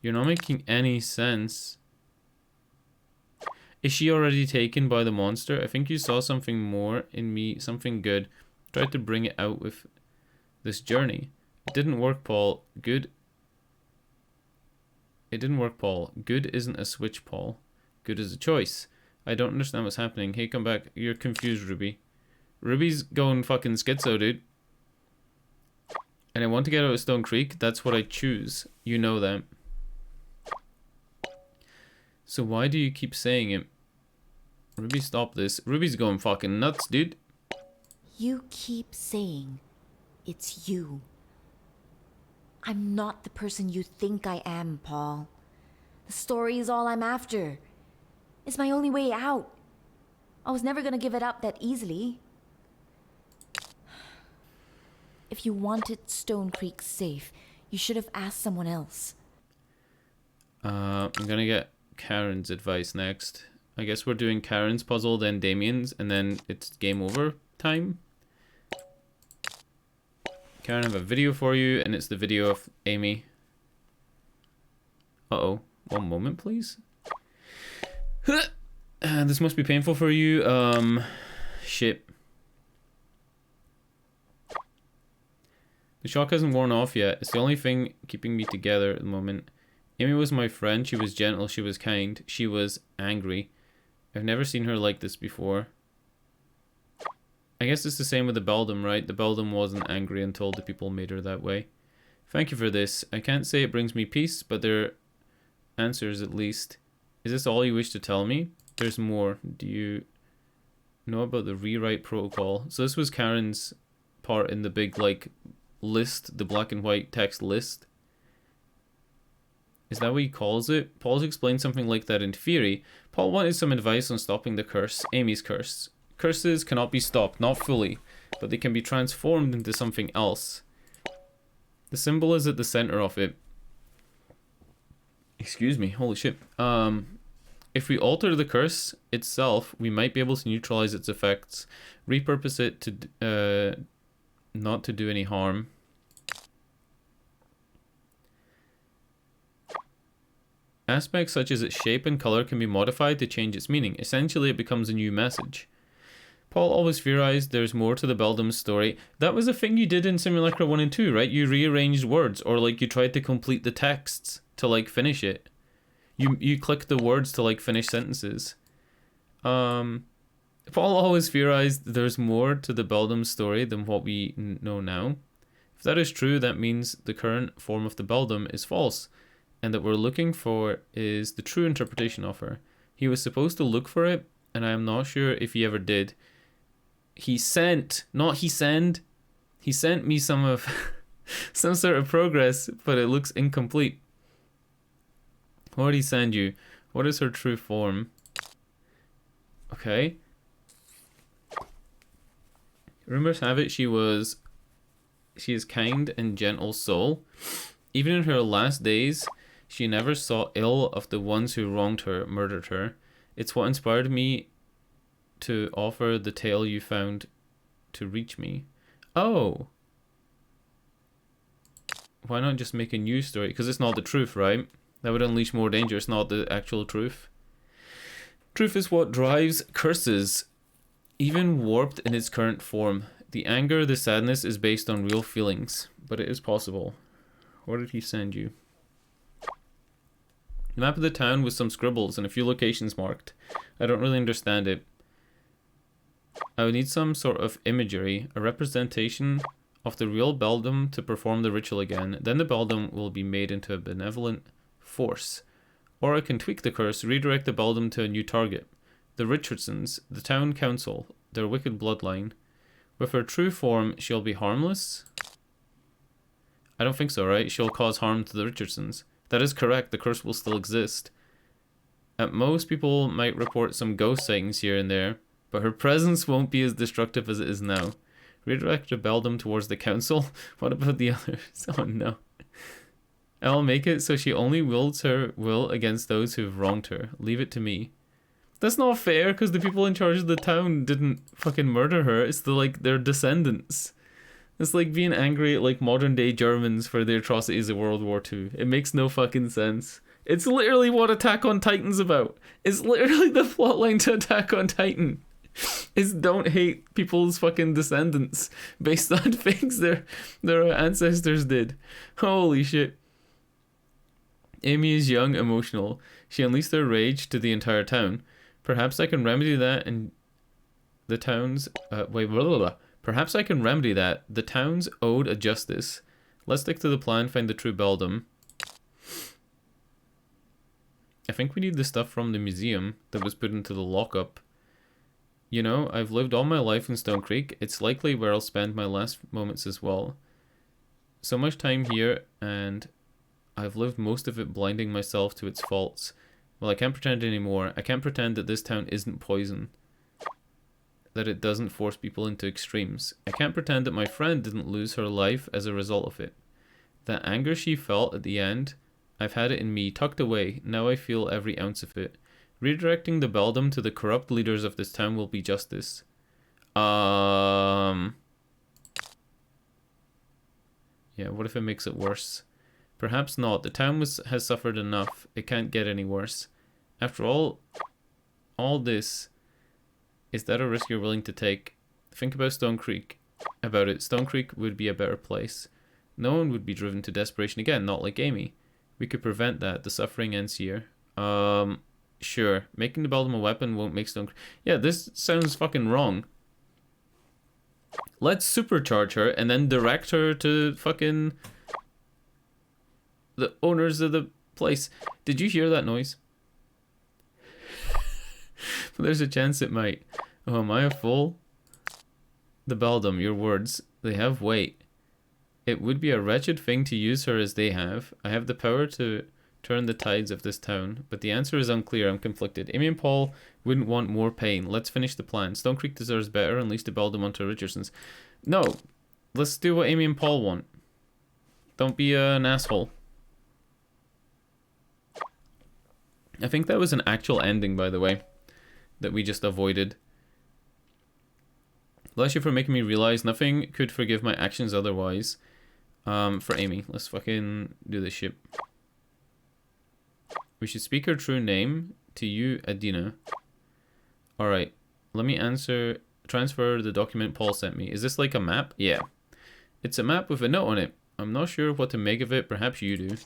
You're not making any sense. Is she already taken by the monster? I think you saw something more in me, something good. Tried to bring it out with this journey. It didn't work, Paul. Good. It didn't work, Paul. Good isn't a switch, Paul. Good is a choice. I don't understand what's happening. Hey, come back. You're confused, Ruby. Ruby's going fucking schizo, dude. And I want to get out of Stone Creek. That's what I choose. You know that. So why do you keep saying it? Ruby, stop this. Ruby's going fucking nuts, dude. You keep saying it's you. I'm not the person you think I am, Paul. The story is all I'm after. It's my only way out. I was never gonna give it up that easily. If you wanted Stone Creek safe, you should have asked someone else. I'm gonna get Karen's advice next. I guess we're doing Karen's puzzle, then Damien's, and then it's game over time. Karen, I have a video for you, and it's the video of Amy. Uh-oh. One moment, please. This must be painful for you. Shit. The shock hasn't worn off yet. It's the only thing keeping me together at the moment. Amy was my friend. She was gentle. She was kind. She was angry. I've never seen her like this before. I guess it's the same with the Beldam, right? The Beldam wasn't angry until the people made her that way. Thank you for this. I can't say it brings me peace, but there are answers at least. Is this all you wish to tell me? There's more. Do you know about the rewrite protocol? So this was Karen's part in the big, like, list, the black and white text list. Is that what he calls it? Paul's explained something like that in theory. Paul wanted some advice on stopping the curse, Amy's curse. Curses cannot be stopped, not fully, but they can be transformed into something else. The symbol is at the center of it. Excuse me, holy shit. If we alter the curse itself, we might be able to neutralize its effects, repurpose it to not to do any harm. Aspects such as its shape and color can be modified to change its meaning. Essentially, it becomes a new message. Paul always theorized there's more to the Beldam's story. That was a thing you did in Simulacra 1 and 2, right? You rearranged words, or like you tried to complete the texts to like finish it. You click the words to like finish sentences. Paul always theorized there's more to the Beldam story than what we know now. If that is true, that means the current form of the Beldam is false, and that we're looking for is the true interpretation of her. He was supposed to look for it, and I am not sure if he ever did. He sent, not he send. He sent me some of some sort of progress, but it looks incomplete. What did he send you? What is her true form? Okay. Rumors have it she was She is kind and gentle soul. Even in her last days, she never saw ill of the ones who wronged her, murdered her. It's what inspired me to offer the tale you found to reach me. Oh. Why not just make a new story? Because it's not the truth, right? That would unleash more danger. It's not the actual truth. Truth is what drives curses, even warped in its current form. The anger, the sadness is based on real feelings, but it is possible. What did he send you? The map of the town with some scribbles and a few locations marked. I don't really understand it. I would need some sort of imagery, a representation of the real beldam to perform the ritual again. Then the beldam will be made into a benevolent force. Or I can tweak the curse, redirect the beldam to a new target. The Richardsons, the town council, their wicked bloodline. With her true form, she'll be harmless? I don't think so, right? She'll cause harm to the Richardsons. That is correct, the curse will still exist. At most, people might report some ghost sightings here and there, but her presence won't be as destructive as it is now. Redirect the beldam towards the council? What about the others? Oh no. I'll make it so she only wields her will against those who've wronged her. Leave it to me. That's not fair, because the people in charge of the town didn't fucking murder her. It's their descendants. It's like being angry at like modern day Germans for the atrocities of World War II. It makes no fucking sense. It's literally what Attack on Titan's about. It's literally the plotline to Attack on Titan. Is don't hate people's fucking descendants based on things their ancestors did. Holy shit. Amy is young, emotional. She unleashed her rage to the entire town. Perhaps I can remedy that and the town's... Perhaps I can remedy that. The town's owed a justice. Let's stick to the plan, find the true beldam. I think we need the stuff from the museum that was put into the lockup. You know, I've lived all my life in Stone Creek. It's likely where I'll spend my last moments as well. So much time here, and I've lived most of it blinding myself to its faults. Well, I can't pretend anymore. I can't pretend that this town isn't poison. That it doesn't force people into extremes. I can't pretend that my friend didn't lose her life as a result of it. That anger she felt at the end, I've had it in me, tucked away. Now I feel every ounce of it. Redirecting the beldam to the corrupt leaders of this town will be justice. Yeah, what if it makes it worse? Perhaps not. The town has suffered enough. It can't get any worse. After all this, is that a risk you're willing to take? Think about Stone Creek. About it. Stone Creek would be a better place. No one would be driven to desperation again, not like Amy. We could prevent that. The suffering ends here. Sure. Making the beldam a weapon won't make Stone Creek... Yeah, this sounds fucking wrong. Let's supercharge her and then direct her to fucking... the owners of the place. Did you hear that noise? There's a chance it might. Oh, am I a fool? The beldam, your words, they have weight. It would be a wretched thing to use her as they have. I have the power to turn the tides of this town, but the answer is unclear. I'm conflicted. Amy and Paul wouldn't want more pain. Let's finish the plan. Stone Creek deserves better. Unleash the beldam onto Richardson's. No, let's do what Amy and Paul want. Don't be an asshole. I think that was an actual ending, by the way, that we just avoided. Bless you for making me realize nothing could forgive my actions otherwise. For Amy, let's fucking do this shit. We should speak her true name to you, Adina. Alright, let me transfer the document Paul sent me. Is this like a map? Yeah. It's a map with a note on it. I'm not sure what to make of it, perhaps you do.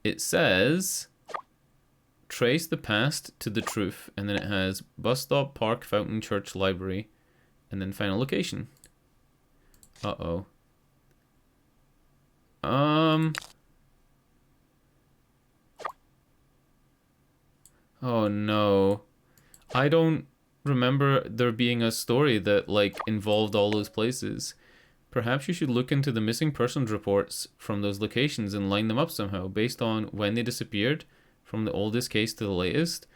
It says... trace the past to the truth, and then it has bus stop, park, fountain, church, library, and then final location. Uh-oh. Oh no. I don't remember there being a story that like involved all those places. Perhaps you should look into the missing persons reports from those locations and line them up somehow based on when they disappeared. From the oldest case to the latest.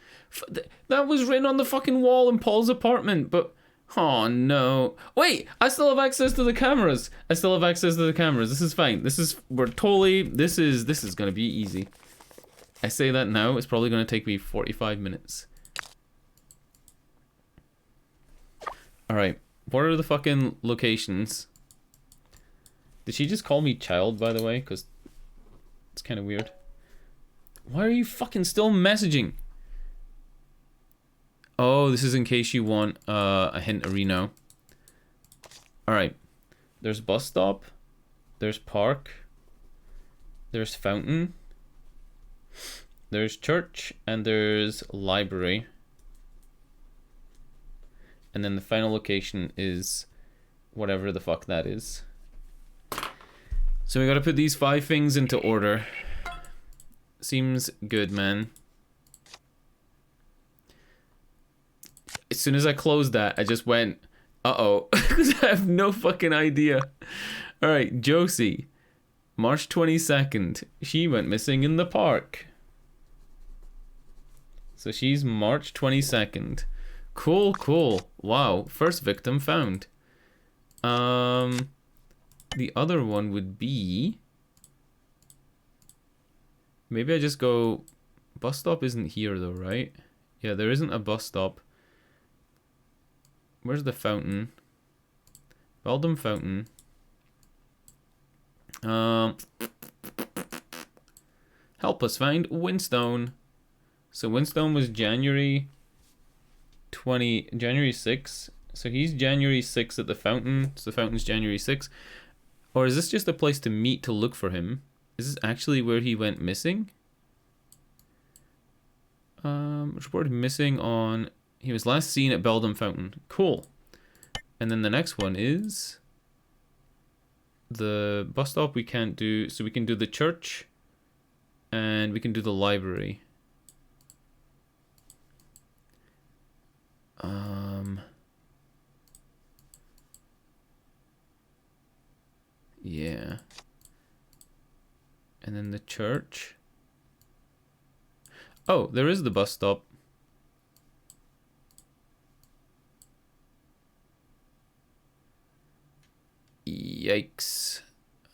That was written on the fucking wall in Paul's apartment, but... Oh no. Wait, I still have access to the cameras. This is fine. This is gonna be easy. I say that now, it's probably gonna take me 45 minutes. Alright, what are the fucking locations? Did she just call me child, by the way? Because it's kind of weird. Why are you fucking still messaging? Oh, this is in case you want a hint of Reno. Alright. There's bus stop. There's park. There's fountain. There's church. And there's library. And then the final location is whatever the fuck that is. So we gotta put these 5 things into order. Seems good, man. As soon as I closed that, I just went, uh-oh, because I have no fucking idea. Alright, Josie. March 22nd. She went missing in the park. So she's March 22nd. Cool, cool. Wow, first victim found. The other one would be... Maybe I just go... Bus stop isn't here though, right? Yeah, there isn't a bus stop. Where's the fountain? Beldam Fountain. Help us find Winstone. So Winstone was January 6th. So he's January 6th at the fountain. So the fountain's January 6th. Or is this just a place to meet to look for him? Is this actually where he went missing? Reported missing on... He was last seen at Beldam Fountain. Cool. And then the next one is... The bus stop we can't do. So we can do the church. And we can do the library. Yeah. And then the church. Oh, there is the bus stop. Yikes.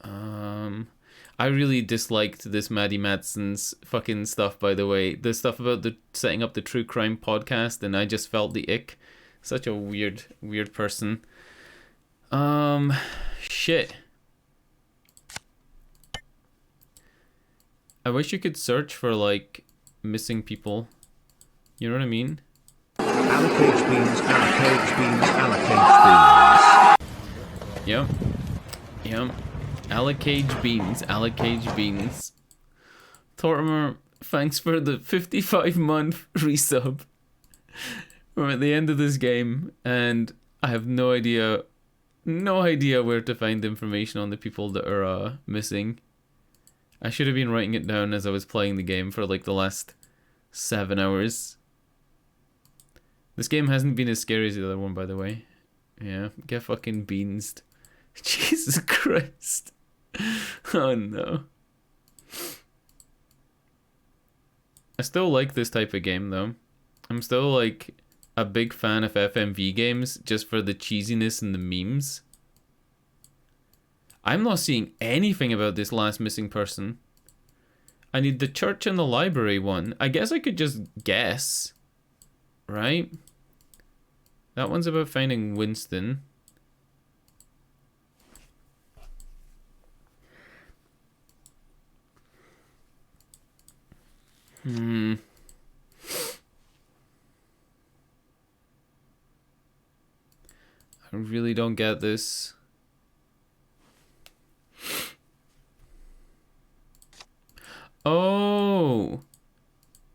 I really disliked this Maddie Madsen's fucking stuff, by the way. The stuff about the setting up the true crime podcast, and I just felt the ick. Such a weird person. Shit. I wish you could search for, like, missing people. You know what I mean? Allocate beans, allocate beans, allocate beans. Yep. Yep. Allocate beans, allocate beans. Tortimer, thanks for the 55-month resub. We're at the end of this game, and I have no idea where to find information on the people that are missing. I should have been writing it down as I was playing the game for like the last 7 hours. This game hasn't been as scary as the other one, by the way. Yeah, get fucking beansed. Jesus Christ. Oh no. I still like this type of game though. I'm still like a big fan of FMV games just for the cheesiness and the memes. I'm not seeing anything about this last missing person. I need the church and the library one. I guess I could just guess. Right? That one's about finding Winston. I really don't get this. Oh,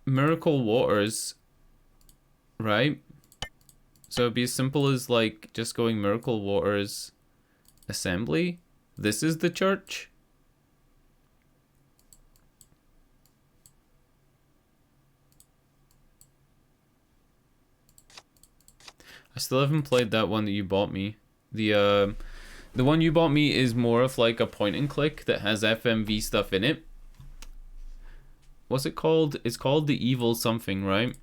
Miracle Waters, right? So it'd be as simple as like just going Miracle Waters Assembly. This is the church. I still haven't played that one that you bought me. The one you bought me is more of like a point and click that has FMV stuff in it. What's it called? It's called The Evil something, right?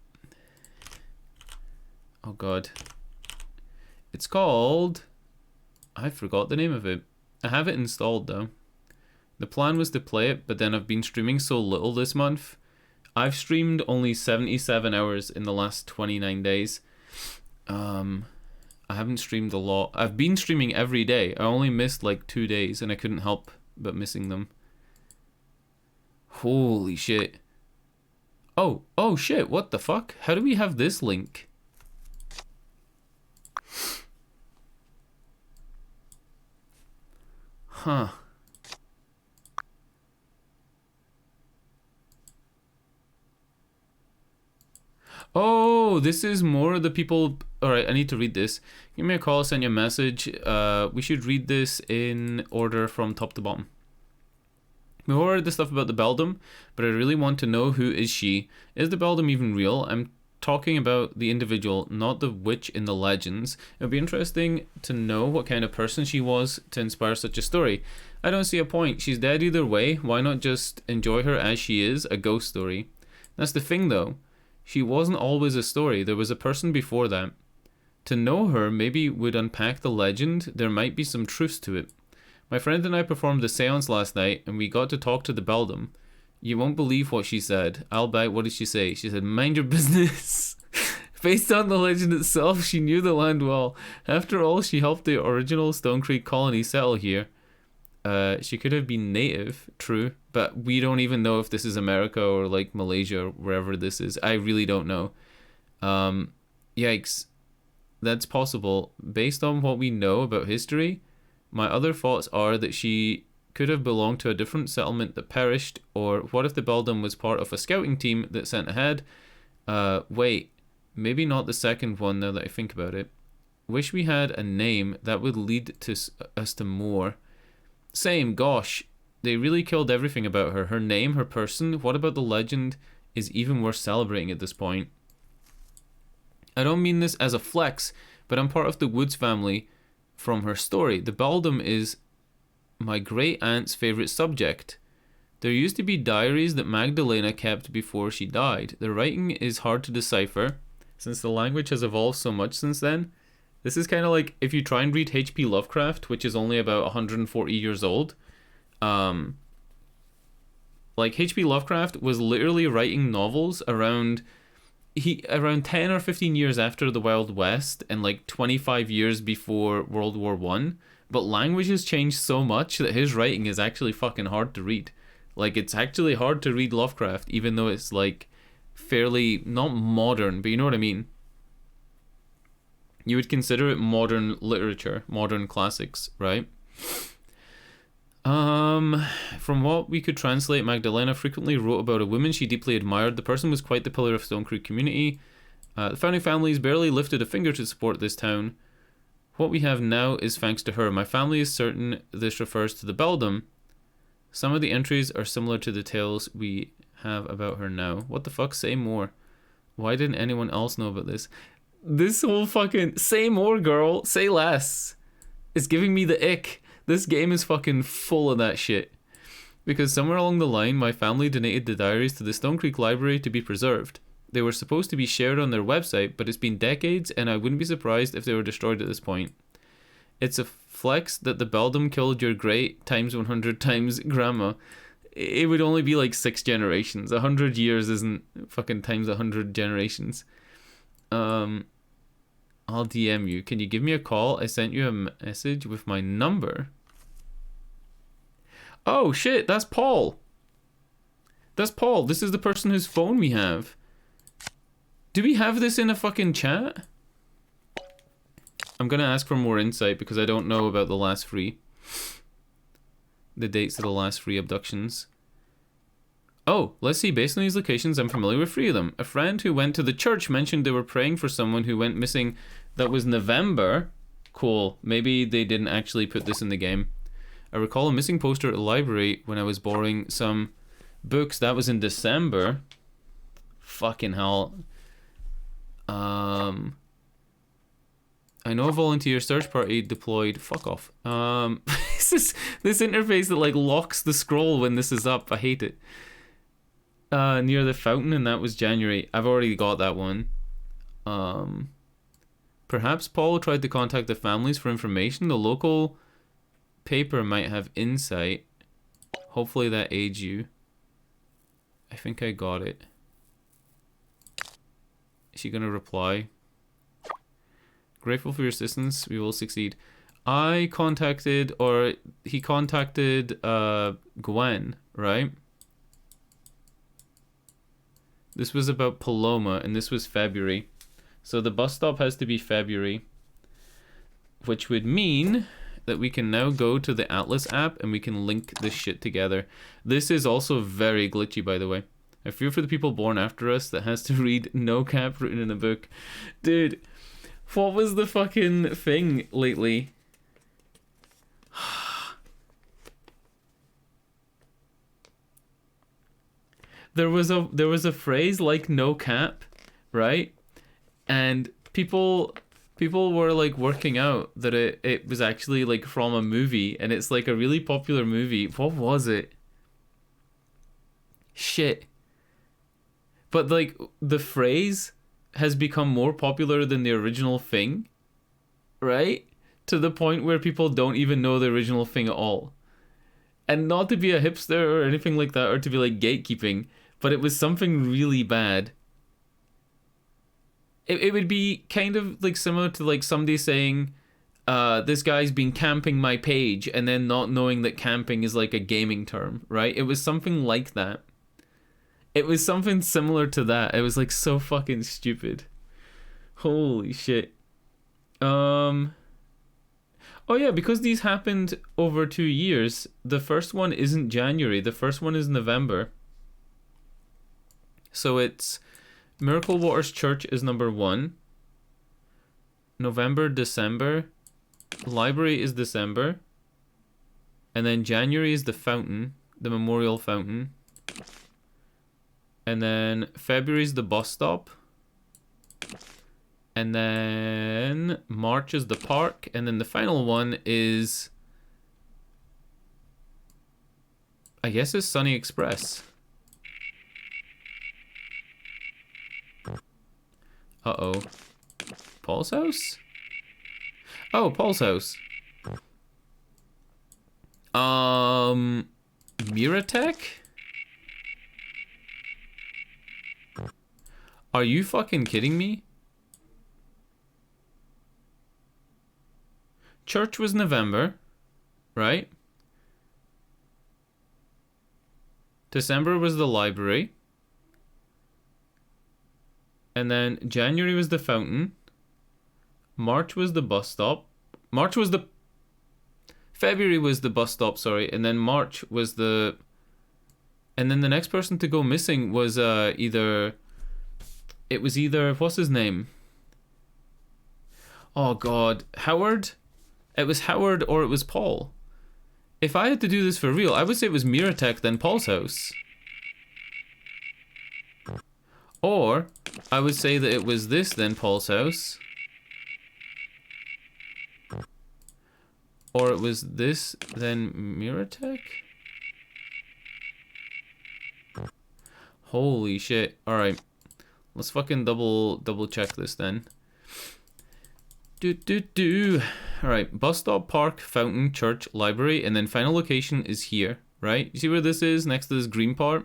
Oh god. It's called... I forgot the name of it. I have it installed though. The plan was to play it, but then I've been streaming so little this month. I've streamed only 77 hours in the last 29 days. I haven't streamed a lot. I've been streaming every day. I only missed like 2 days and I couldn't help but missing them. Holy shit. Oh shit, what the fuck? How do we have this link? Huh. Oh, this is more of the people... Alright, I need to read this. Give me a call, send you a message. We should read this in order from top to bottom. We've heard the stuff about the beldam, but I really want to know, who is she? Is the beldam even real? I'm talking about the individual, not the witch in the legends. It would be interesting to know what kind of person she was to inspire such a story. I don't see a point. She's dead either way. Why not just enjoy her as she is, a ghost story? That's the thing though. She wasn't always a story. There was a person before that. To know her maybe would unpack the legend. There might be some truth to it. My friend and I performed a seance last night and we got to talk to the beldam. You won't believe what she said. I'll bet. What did she say? She said, mind your business. Based on the legend itself, she knew the land well. After all, she helped the original Stone Creek colony settle here. She could have been native, true, but we don't even know if this is America or like Malaysia or wherever this is. I really don't know. Yikes. That's possible. Based on what we know about history, my other thoughts are that she could have belonged to a different settlement that perished, or what if the beldam was part of a scouting team that sent ahead? Wait, maybe not the second one now that I think about it. Wish we had a name that would lead to us to more. Same, gosh, they really killed everything about her. Her name, her person, what about the legend is even worth celebrating at this point? I don't mean this as a flex, but I'm part of the Woods family from her story. The beldam is my great-aunt's favourite subject. There used to be diaries that Magdalena kept before she died. The writing is hard to decipher, since the language has evolved so much since then. This is kind of like if you try and read H.P. Lovecraft, which is only about 140 years old. Like H.P. Lovecraft was literally writing novels around 10 or 15 years after the Wild West and like 25 years before World War One. But language has changed so much that his writing is actually fucking hard to read. Like, it's actually hard to read Lovecraft, even though it's like fairly not modern, but you know what I mean. You would consider it modern literature, modern classics, right? From what we could translate, Magdalena frequently wrote about a woman she deeply admired. The person was quite the pillar of Stone Creek community. The founding families barely lifted a finger to support this town. What we have now is thanks to her. My family is certain this refers to the beldam. Some of the entries are similar to the tales we have about her now. What the fuck? Say more. Why didn't anyone else know about this? This whole fucking... Say more, girl. Say less. It's giving me the ick. This game is fucking full of that shit. Because somewhere along the line, my family donated the diaries to the Stone Creek Library to be preserved. They were supposed to be shared on their website, but it's been decades and I wouldn't be surprised if they were destroyed at this point. It's a flex that the beldam killed your great times 100 times grandma. It would only be like 6 generations. 100 years isn't fucking times 100 generations. I'll DM you. Can you give me a call? I sent you a message with my number. Oh shit, that's Paul. That's Paul. This is the person whose phone we have. Do we have this in a fucking chat? I'm gonna ask for more insight because I don't know about the last 3. The dates of the last 3 abductions. Oh, let's see. Based on these locations, I'm familiar with 3 of them. A friend who went to the church mentioned they were praying for someone who went missing. That was November. Cool. Maybe they didn't actually put this in the game. I recall a missing poster at the library when I was borrowing some books. That was in December. Fucking hell. I know a volunteer search party deployed. Fuck off. This interface that like locks the scroll when this is up. I hate it. Near the fountain, and that was January. I've already got that one. Perhaps Paul tried to contact the families for information. The local paper might have insight. Hopefully that aids you. I think I got it. Is she gonna reply? Grateful for your assistance. We will succeed. He contacted Gwen, right? This was about Paloma, and this was February. So the bus stop has to be February, which would mean that we can now go to the Atlas app and we can link this shit together. This is also very glitchy, by the way. I fear for the people born after us that has to read no cap written in a book. Dude, what was the fucking thing lately? There was a phrase like no cap, right? And people were like working out that it was actually like from a movie, and it's like a really popular movie. What was it? Shit. But like the phrase has become more popular than the original thing, right? To the point where people don't even know the original thing at all. And not to be a hipster or anything like that, or to be like gatekeeping, but it was something really bad. It would be kind of like similar to like somebody saying, this guy's been camping my page, and then not knowing that camping is like a gaming term, right? It was something like that. It was something similar to that. It was like so fucking stupid. Holy shit. Oh yeah, because these happened over 2 years, the first one isn't January, the first one is November. So it's Miracle Waters Church is number 1. November, December. Library is December. And then January is the fountain, the memorial fountain. And then February is the bus stop. And then March is the park. And then the final one is, I guess it's Sunny Express. Uh-oh. Paul's house? Oh, Paul's house. Miratech? Are you fucking kidding me? Church was November, right? December was the library. And then January was the fountain. March was the bus stop. February was the bus stop, sorry. And then March was the... And then the next person to go missing was either... It was either... What's his name? Oh, God. Howard? It was Howard or it was Paul. If I had to do this for real, I would say it was Miratech, then Paul's house. Or, I would say that it was this, then Paul's house. Or it was this, then Miratech? Holy shit. Alright. Let's fucking double check this then. Alright, bus stop, park, fountain, church, library, and then final location is here, right? You see where this is, next to this green part?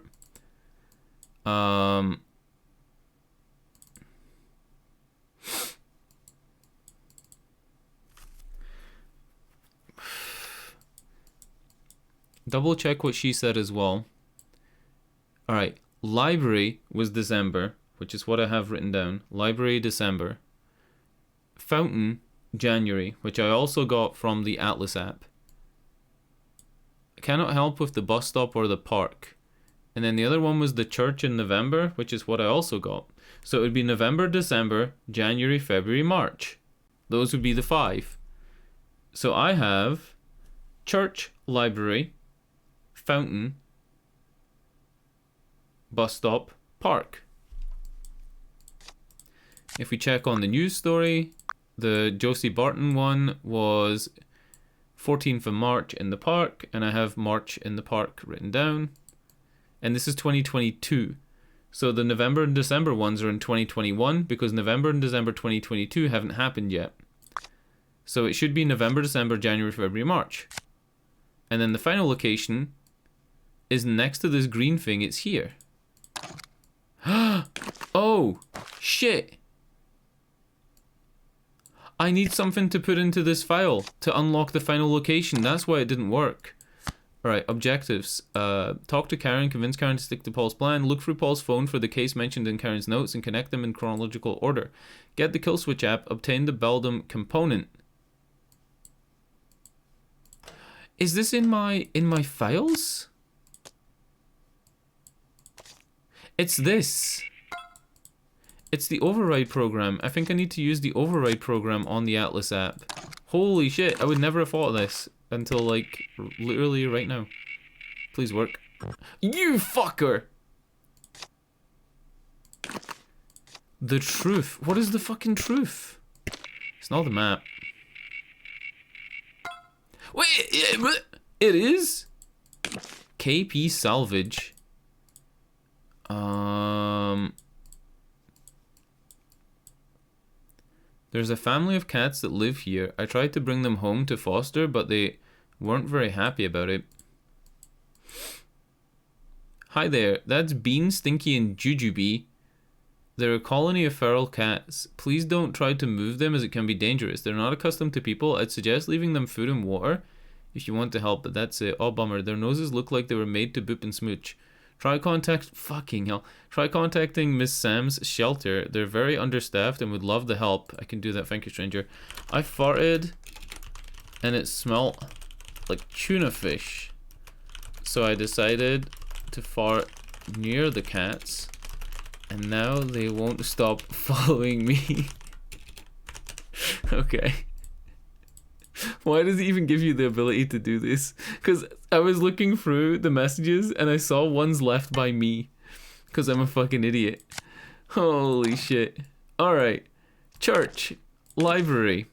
Double check what she said as well. Alright, library was December, which is what I have written down. Library, December. Fountain, January, which I also got from the Atlas app. I cannot help with the bus stop or the park. And then the other one was the church in November, which is what I also got. So it would be November, December, January, February, March. Those would be the 5. So I have church, library, fountain, bus stop, park. If we check on the news story, the Josie Barton one was 14th of March in the park, and I have March in the park written down. And this is 2022. So the November and December ones are in 2021 because November and December 2022 haven't happened yet. So it should be November, December, January, February, March. And then the final location is next to this green thing. It's here. Oh, shit. I need something to put into this file to unlock the final location. That's why it didn't work. Alright, objectives. Talk to Karen, convince Karen to stick to Paul's plan, look through Paul's phone for the case mentioned in Karen's notes and connect them in chronological order. Get the kill switch app, obtain the Beldam component. Is this in my files? It's this. It's the override program. I think I need to use the override program on the Atlas app. Holy shit, I would never have thought of this until like literally right now. Please work. You fucker! The truth. What is the fucking truth? It's not the map. Wait, it is? KP salvage. There's a family of cats that live here. I tried to bring them home to foster, but they weren't very happy about it. Hi there, that's Bean, Stinky, and Jujubee. They're a colony of feral cats. Please don't try to move them as it can be dangerous. They're not accustomed to people. I'd suggest leaving them food and water if you want to help, but that's it. Oh, bummer. Their noses look like they were made to boop and smooch. Try contacting Miss Sam's shelter. They're very understaffed and would love the help. I can do that, thank you, stranger. I farted and it smelled like tuna fish. So I decided to fart near the cats. And now they won't stop following me. Okay. Why does it even give you the ability to do this? Because I was looking through the messages and I saw ones left by me. Because I'm a fucking idiot. Holy shit. Alright. Church. Library.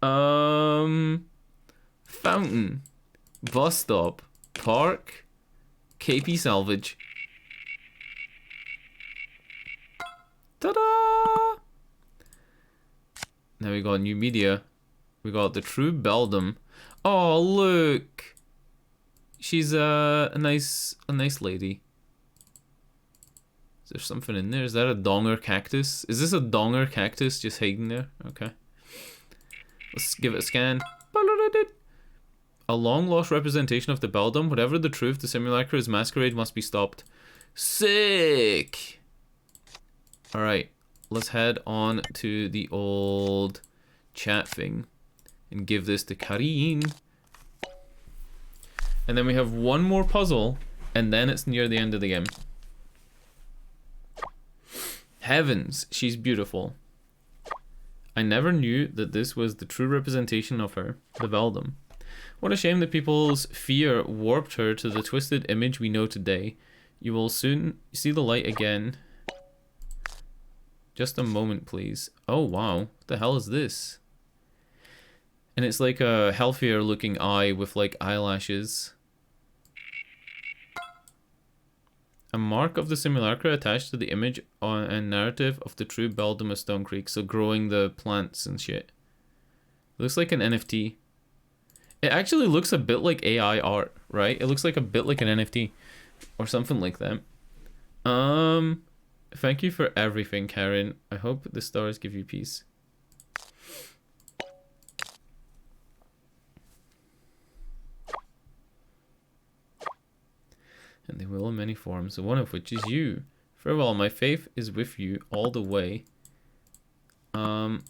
Fountain. Bus stop. Park. KP salvage. Ta-da! Now we got new media. We got the true Beldam. Oh, look. She's a nice lady. Is there something in there? Is that a donger cactus? Is this a donger cactus just hiding there? Okay. Let's give it a scan. A long lost representation of the Beldam. Whatever the truth, the Simulacra is masquerade must be stopped. Sick! Alright. Let's head on to the old chat thing. And give this to Karine. And then we have one more puzzle. And then it's near the end of the game. Heavens, she's beautiful. I never knew that this was the true representation of her, the Beldam. What a shame that people's fear warped her to the twisted image we know today. You will soon see the light again. Just a moment, please. Oh, wow. What the hell is this? And it's like a healthier looking eye with like eyelashes. A mark of the Simulacra attached to the image on a narrative of the true Beldam of Stone Creek. So growing the plants and shit. Looks like an NFT. It actually looks a bit like AI art, right? It looks like a bit like an NFT. Or something like that. Thank you for everything, Karen. I hope the stars give you peace. And they will in many forms, one of which is you. Farewell, my faith is with you all the way. There's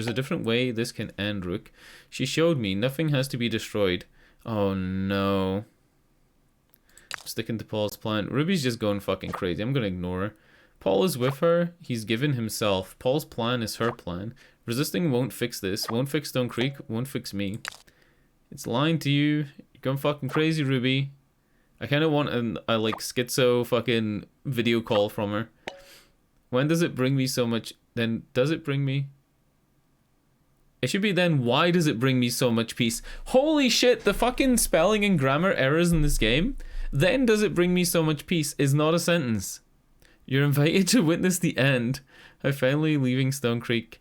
a different way this can end, Rook. She showed me, nothing has to be destroyed. Oh no. I'm sticking to Paul's plan. Ruby's just going fucking crazy, I'm gonna ignore her. Paul is with her, he's given himself. Paul's plan is her plan. Resisting won't fix this, won't fix Stone Creek, won't fix me. It's lying to you. You're going fucking crazy, Ruby. I kind of want a like schizo fucking video call from her. When does it bring me so much? Then does it bring me? It should be then why does it bring me so much peace? Holy shit, the fucking spelling and grammar errors in this game. Then does it bring me so much peace is not a sentence. You're invited to witness the end. I finally leaving Stone Creek.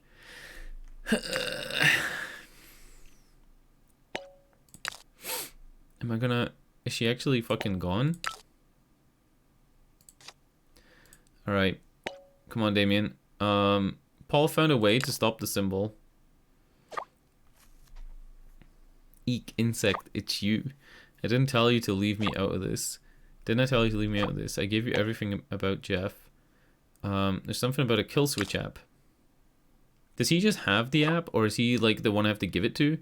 Am I gonna... Is she actually fucking gone? Alright. Come on, Damien. Paul found a way to stop the symbol. Eek, insect, it's you. I didn't tell you to leave me out of this. Didn't I tell you to leave me out of this? I gave you everything about Jeff. There's something about a kill switch app. Does he just have the app, or is he like the one I have to give it to?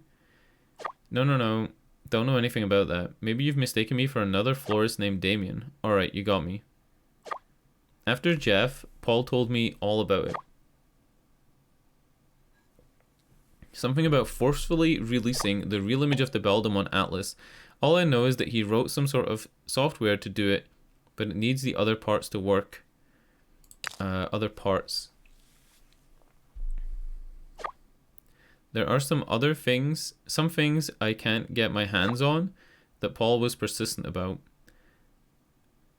No. Don't know anything about that. Maybe you've mistaken me for another florist named Damien. Alright, you got me. After Jeff, Paul told me all about it. Something about forcefully releasing the real image of the beldam on Atlas. All I know is that he wrote some sort of software to do it, but it needs the other parts to work. Other parts. There are some other things, some things I can't get my hands on that Paul was persistent about.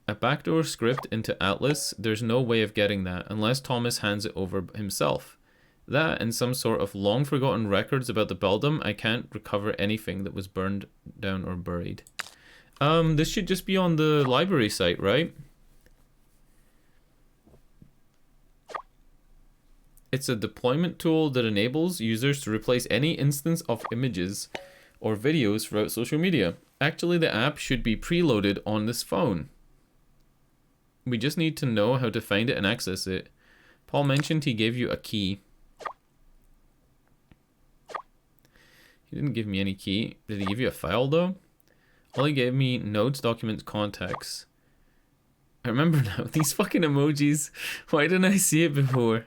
A backdoor script into Atlas, there's no way of getting that unless Thomas hands it over himself. That and some sort of long forgotten records about the beldam, I can't recover anything that was burned down or buried. This should just be on the library site, right? It's a deployment tool that enables users to replace any instance of images or videos throughout social media. Actually, the app should be preloaded on this phone. We just need to know how to find it and access it. Paul mentioned he gave you a key. He didn't give me any key. Did he give you a file though? All he gave me: notes, documents, contacts. I remember now. These fucking emojis. Why didn't I see it before?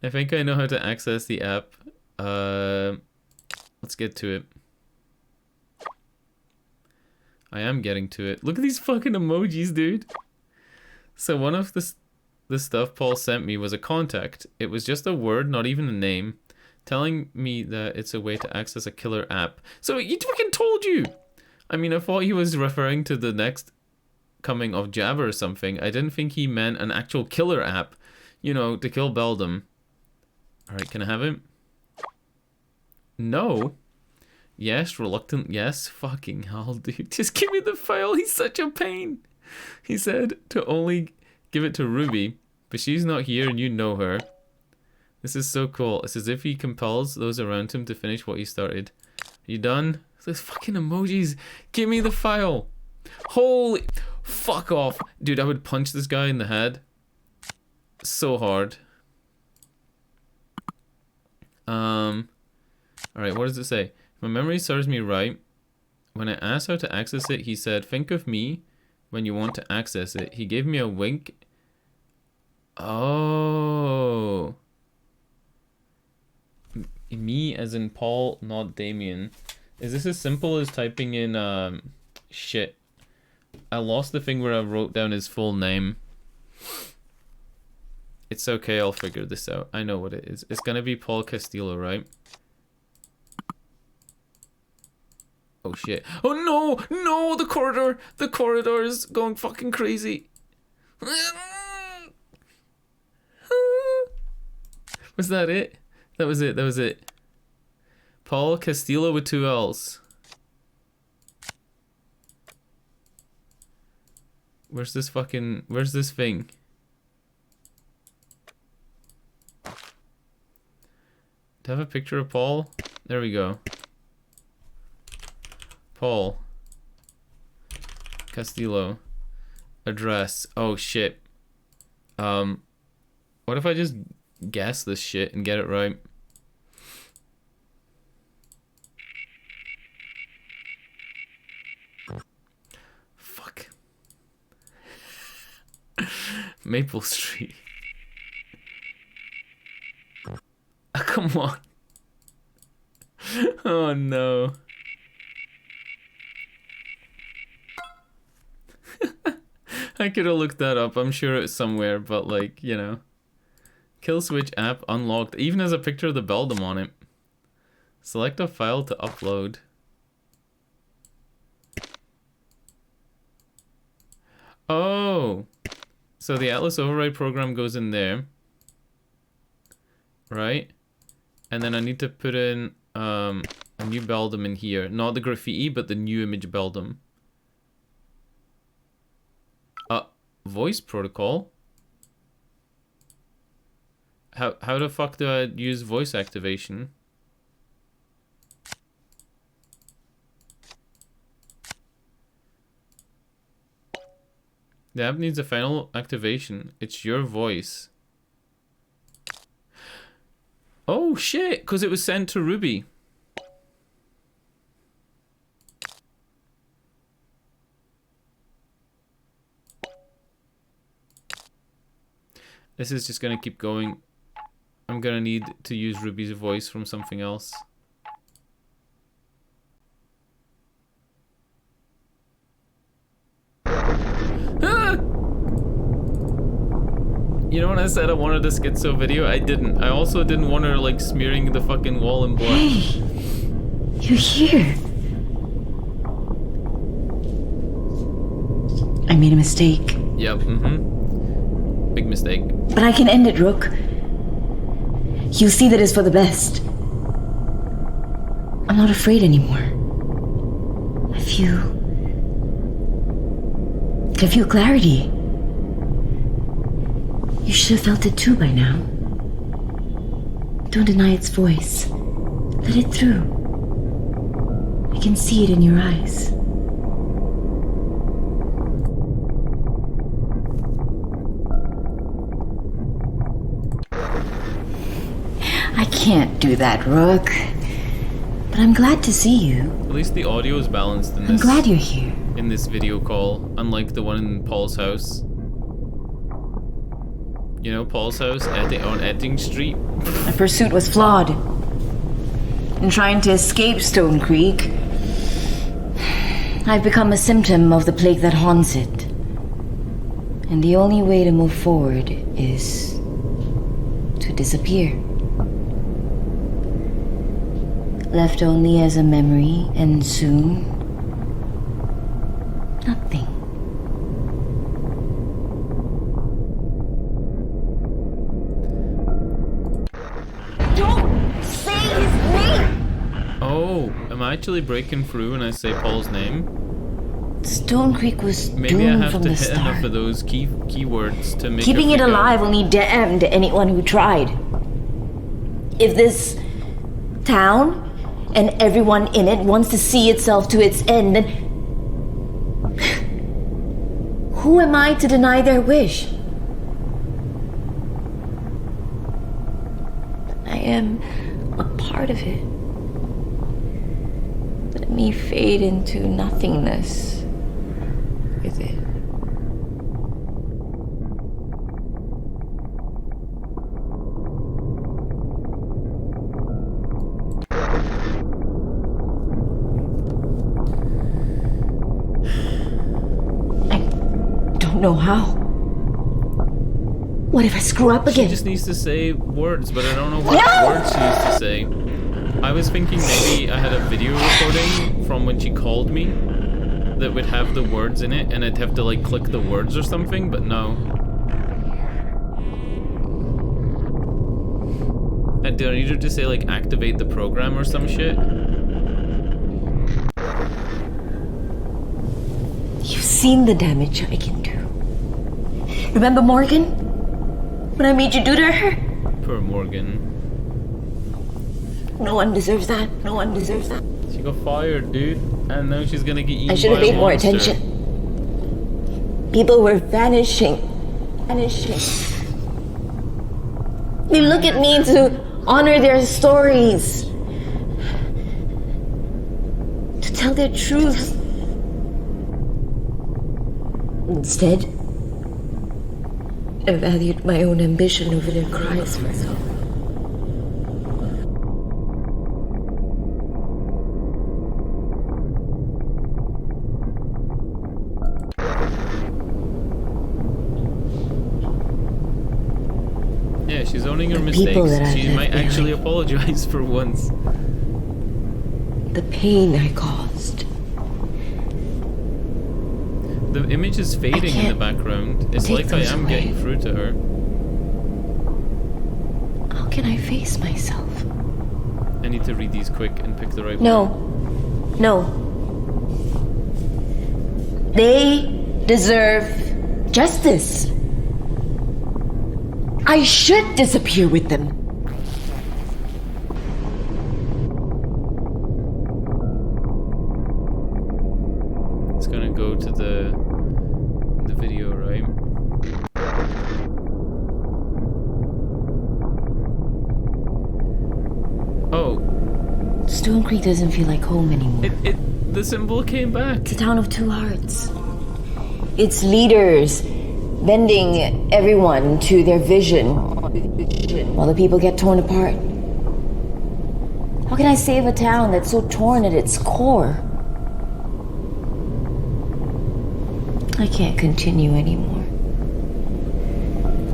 I think I know how to access the app. Let's get to it. I am getting to it. Look at these fucking emojis, dude. So one of the stuff Paul sent me was a contact. It was just a word, not even a name, telling me that it's a way to access a killer app. So he fucking told you! I mean, I thought he was referring to the next coming of Java or something. I didn't think he meant an actual killer app. You know, to kill beldam. Alright, can I have him? No. Yes, reluctant, yes. Fucking hell, dude. Just give me the file. He's such a pain. He said to only give it to Ruby, but she's not here and you know her. This is so cool. It's as if he compels those around him to finish what he started. Are you done? Those fucking emojis. Give me the file. Holy... Fuck off. Dude, I would punch this guy in the head. So hard. Alright, what does it say? If my memory serves me right, when I asked how to access it, he said, think of me when you want to access it. He gave me a wink. Oh. Me as in Paul, not Damien. Is this as simple as typing in, shit. I lost the thing where I wrote down his full name. It's okay, I'll figure this out. I know what it is. It's gonna be Paul Castillo, right? Oh shit. Oh no! No! The corridor! The corridor is going fucking crazy. Was that it? That was it. That was it. Paul Castillo with 2 L's. Where's this fucking... Where's this thing? Do I have a picture of Paul? There we go. Paul Castillo. Address. Oh shit. What if I just guess this shit and get it right? Fuck. Maple Street. Oh, come on. Oh no. I could have looked that up. I'm sure it's somewhere, but like, you know. Kill switch app unlocked. Even has a picture of the beldam on it. Select a file to upload. Oh, so the Atlas override program goes in there, right? And then I need to put in a new Beldam in here, not the graffiti, but the new image Beldam. Voice protocol. How the fuck do I use voice activation? The app needs a final activation. It's your voice. Oh shit, because it was sent to Ruby. This is just gonna keep going. I'm gonna need to use Ruby's voice from something else. You know when I said I wanted a schizo video? I didn't. I also didn't want her like smearing the fucking wall in blood. Hey, you're here. I made a mistake. Yep, big mistake. But I can end it, Rook. You see that it's for the best. I'm not afraid anymore. I feel clarity. You should have felt it too by now. Don't deny its voice. Let it through. I can see it in your eyes. I can't do that, Rook. But I'm glad to see you. At least the audio is balanced in this. I'm glad you're here. In this video call, unlike the one in Paul's house. You know, Paul's house on Edding Street. My pursuit was flawed. In trying to escape Stone Creek, I've become a symptom of the plague that haunts it. And the only way to move forward is to disappear. Left only as a memory, and soon, nothing. Don't say his name! Oh, am I actually breaking through when I say Paul's name? Stone Creek was Maybe I doomed have from to the hit enough start. of those keywords to make Keeping it freak out. alive only damned anyone who tried. If this town and everyone in it wants to see itself to its end, then who am I to deny their wish? I am a part of it. Let me fade into nothingness with it. Know how. What if I screw up again? She just needs to say words, but I don't know what words she needs to say. I was thinking maybe I had a video recording from when she called me that would have the words in it, and I'd have to like click the words or something, but no. Do I need her to say like activate the program or some shit? You've seen the damage I can do. Remember Morgan? When I made you do to her? Poor Morgan. No one deserves that. No one deserves that. She got fired, dude. And now she's gonna get eaten I should have by a paid more monster. attention. People were vanishing. Vanishing. They look at me to honor their stories. To tell their truths. Instead, I valued my own ambition over their cries for help. Yeah, she's owning her people mistakes. that I She left might behind. actually apologize for once. The pain I caused. The image is fading in the background. It's take like I those am away. getting through to her. How can I face myself? I need to read these quick and pick the right one. No. They deserve justice. I should disappear with them. It's gonna go to the video, right? Oh, Stone Creek doesn't feel like home anymore. the symbol came back. It's a town of two hearts. Its leaders bending everyone to their vision while the people get torn apart. How can I save a town that's so torn at its core? I can't continue anymore.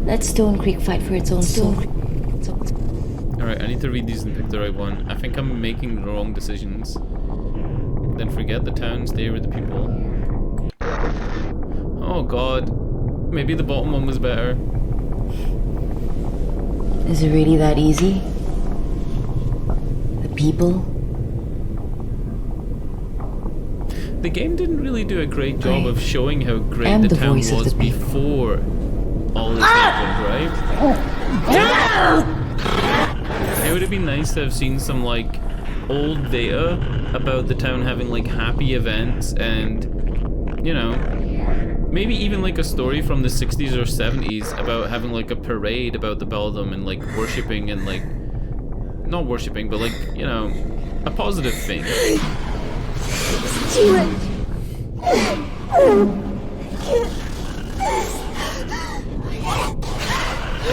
Let Stone Creek fight for its own soul. Alright, I need to read these and pick the right one. I think I'm making the wrong decisions. Then forget the town, stay with the people. Oh god. Maybe the bottom one was better. Is it really that easy? The people? The game didn't really do a great job of showing how great am the the town voice of was the people. before all this happened, right? It would have been nice to have seen some like old data about the town having like happy events and, you know, maybe even like a story from the 60s or 70s about having like a parade about the Beldam and like worshipping and like, not worshipping, but like, you know, a positive thing. I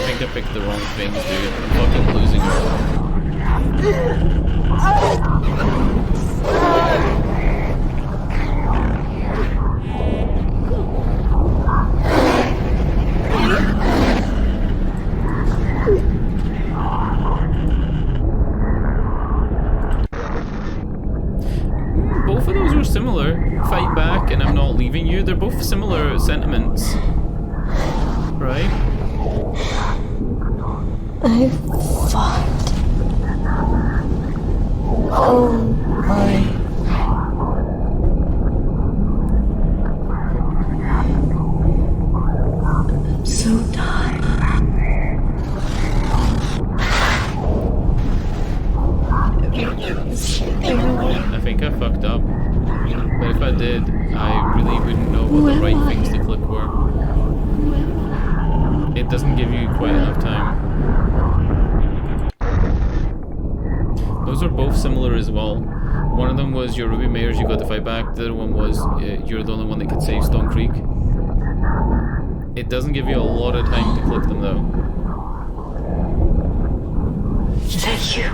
think I picked the wrong things, dude. I'm fucking losing it. Both of those were similar. Fight back and I'm not leaving you. They're both similar sentiments. Right? I fought. Oh my. I'm so tired. I think I fucked up. But if I did, I really wouldn't know what the right things to click were. It doesn't give you quite enough time. Those are both similar as well. One of them was your Ruby Mayors, you got to fight back. The other one was you're the only one that could save Stone Creek. It doesn't give you a lot of time to click them though. Thank you.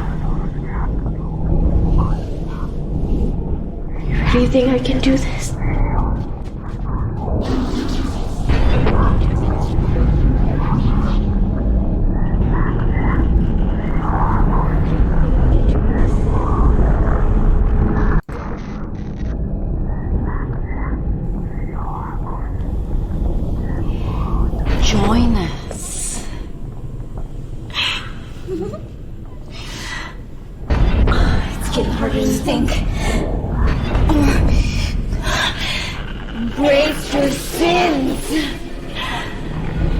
Do you think I can do this? Join us. It's getting harder to think. Embrace your sins.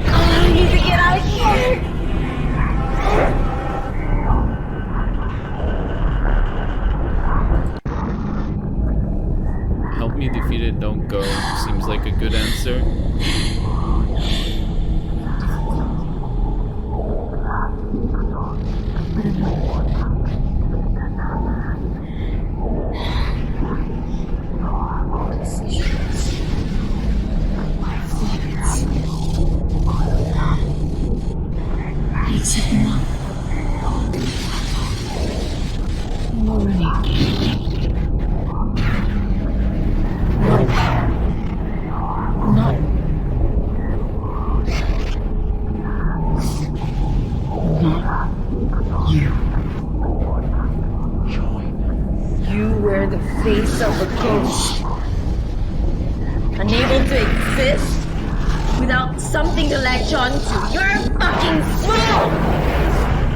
I need to get out of here. Help me defeat it, don't go. Seems like a good answer. Unable to exist without something to latch on to. You're a fucking swamp!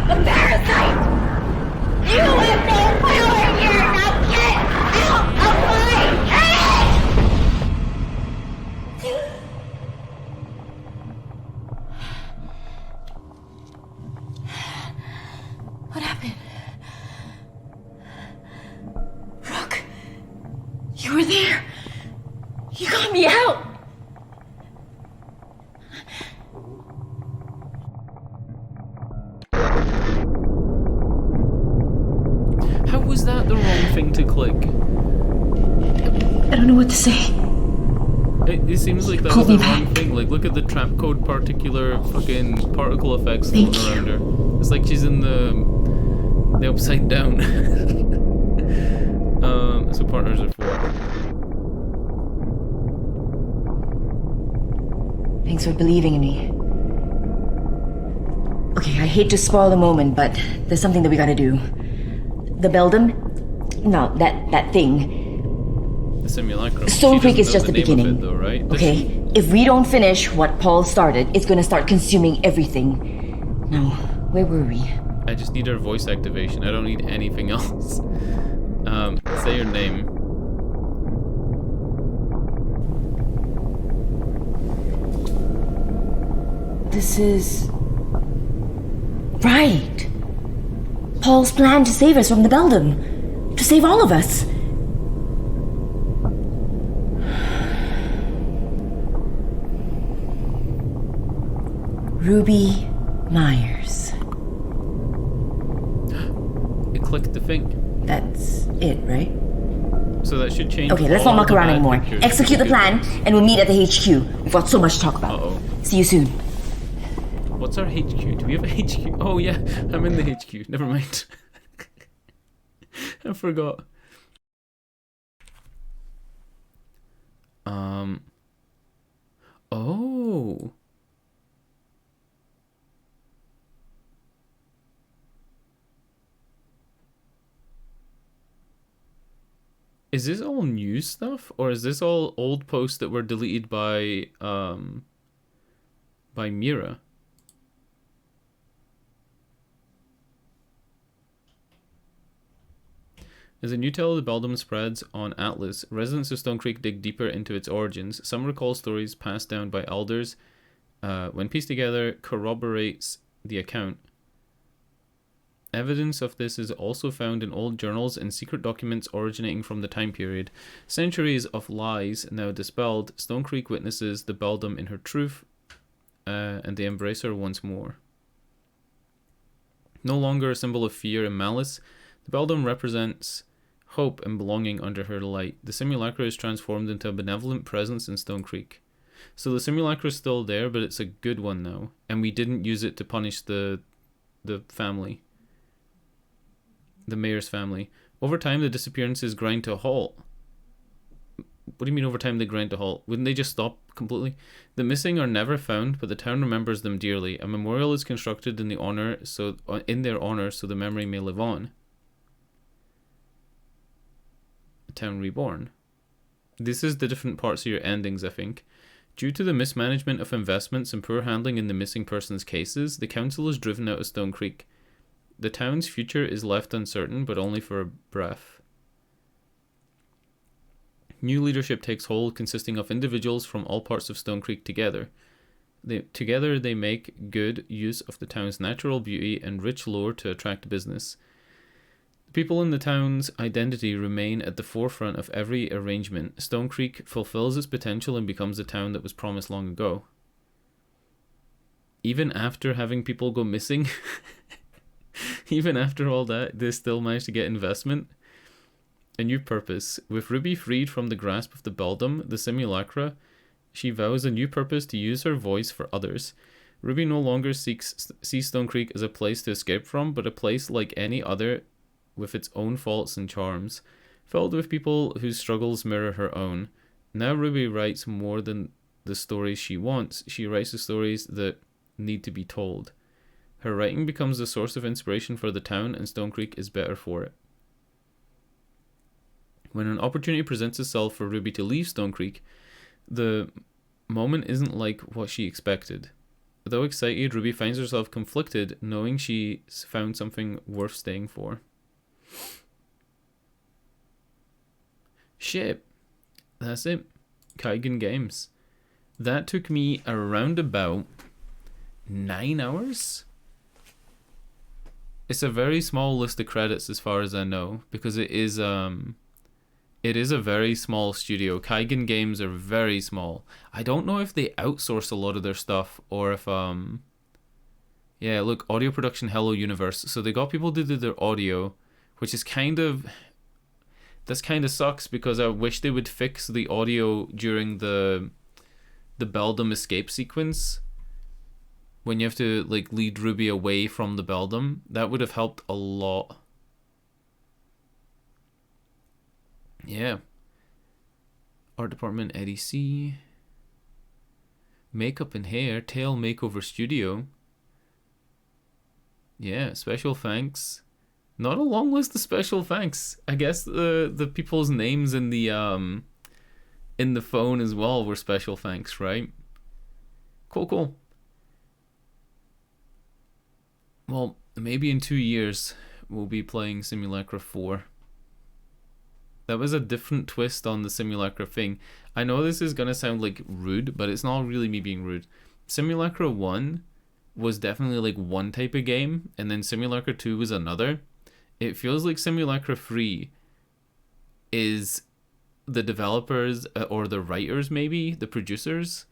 A parasite! You have no power here! Now get out of my head! What happened? Rook, you were there. You got me out. How was that the wrong thing to click? I don't know what to say. It seems like that was the wrong thing. Like, look at the trap code particular fucking particle effects floating around her. It's like she's in the upside down. That's what partners are for. Thanks for believing in me. Okay, I hate to spoil the moment, but there's something that we gotta do. The Beldam? No, that thing. The Simulacra. Stone Creek is just the beginning. It, though, right? Okay, if we don't finish what Paul started, it's gonna start consuming everything. Now, where were we? I just need her voice activation. I don't need anything else. Say your name. This is... Right! Paul's plan to save us from the Beldam. To save all of us. Ruby Myers. It clicked the thing. That's it, right? So that should change. Okay, let's all not muck the around bad anymore. pictures. Execute the plan, and we'll meet at the HQ. We've got so much to talk about. Uh-oh. See you soon. What's our HQ? Do we have a HQ? Oh yeah, I'm in the HQ. Never mind. I forgot. Oh. Is this all new stuff, or is this all old posts that were deleted by Mira? As a new tale of the Beldam spreads on Atlas, residents of Stone Creek dig deeper into its origins. Some recall stories passed down by elders. When pieced together, corroborates the account. Evidence of this is also found in old journals and secret documents originating from the time period. Centuries of lies now dispelled, Stone Creek witnesses the Beldam in her truth, and they embrace her once more. No longer a symbol of fear and malice, the Beldam represents hope and belonging under her light. The Simulacra is transformed into a benevolent presence in Stone Creek. So the Simulacra is still there, but it's a good one now, and we didn't use it to punish the family. The mayor's family. Over time, the disappearances grind to a halt. What do you mean over time they grind to a halt? Wouldn't they just stop completely? The missing are never found, but the town remembers them dearly. A memorial is constructed in their honor, so the memory may live on. A town reborn. This is the different parts of your endings, I think. Due to the mismanagement of investments and poor handling in the missing persons cases, the council is driven out of Stone Creek. The town's future is left uncertain, but only for a breath. New leadership takes hold, consisting of individuals from all parts of Stone Creek together. Together they make good use of the town's natural beauty and rich lore to attract business. The people in the town's identity remain at the forefront of every arrangement. Stone Creek fulfills its potential and becomes the town that was promised long ago. Even after having people go missing... Even after all that, they still managed to get investment. A new purpose. With Ruby freed from the grasp of the Beldam, the Simulacra, she vows a new purpose to use her voice for others. Ruby no longer sees Stone Creek as a place to escape from, but a place like any other with its own faults and charms, filled with people whose struggles mirror her own. Now Ruby writes more than the stories she wants. She writes the stories that need to be told. Her writing becomes a source of inspiration for the town, and Stone Creek is better for it. When an opportunity presents itself for Ruby to leave Stone Creek, The moment isn't like what she expected. Though excited, Ruby finds herself conflicted, knowing she's found something worth staying for. Shit. That's it. Kaigen Games. That took me around about 9 hours? It's a very small list of credits as far as I know, because it is a very small studio. Kaigen Games are very small. I don't know if they outsource a lot of their stuff or if yeah, look, audio production Hello Universe. So they got people to do their audio, which is kind of sucks, because I wish they would fix the audio during the Beldam escape sequence. When you have to like lead Ruby away from the Beldam, that would have helped a lot. Yeah. Art department, Eddie C. Makeup and hair, Tail Makeover Studio. Yeah, special thanks. Not a long list of special thanks. I guess the people's names in the phone as well were special thanks, right? Cool. Well, maybe in 2 years we'll be playing Simulacra 4. That was a different twist on the Simulacra thing. I know this is gonna sound like rude, but it's not really me being rude. Simulacra 1 was definitely like one type of game, and then Simulacra 2 was another. It feels like Simulacra 3 is the developers or the writers, maybe the producers,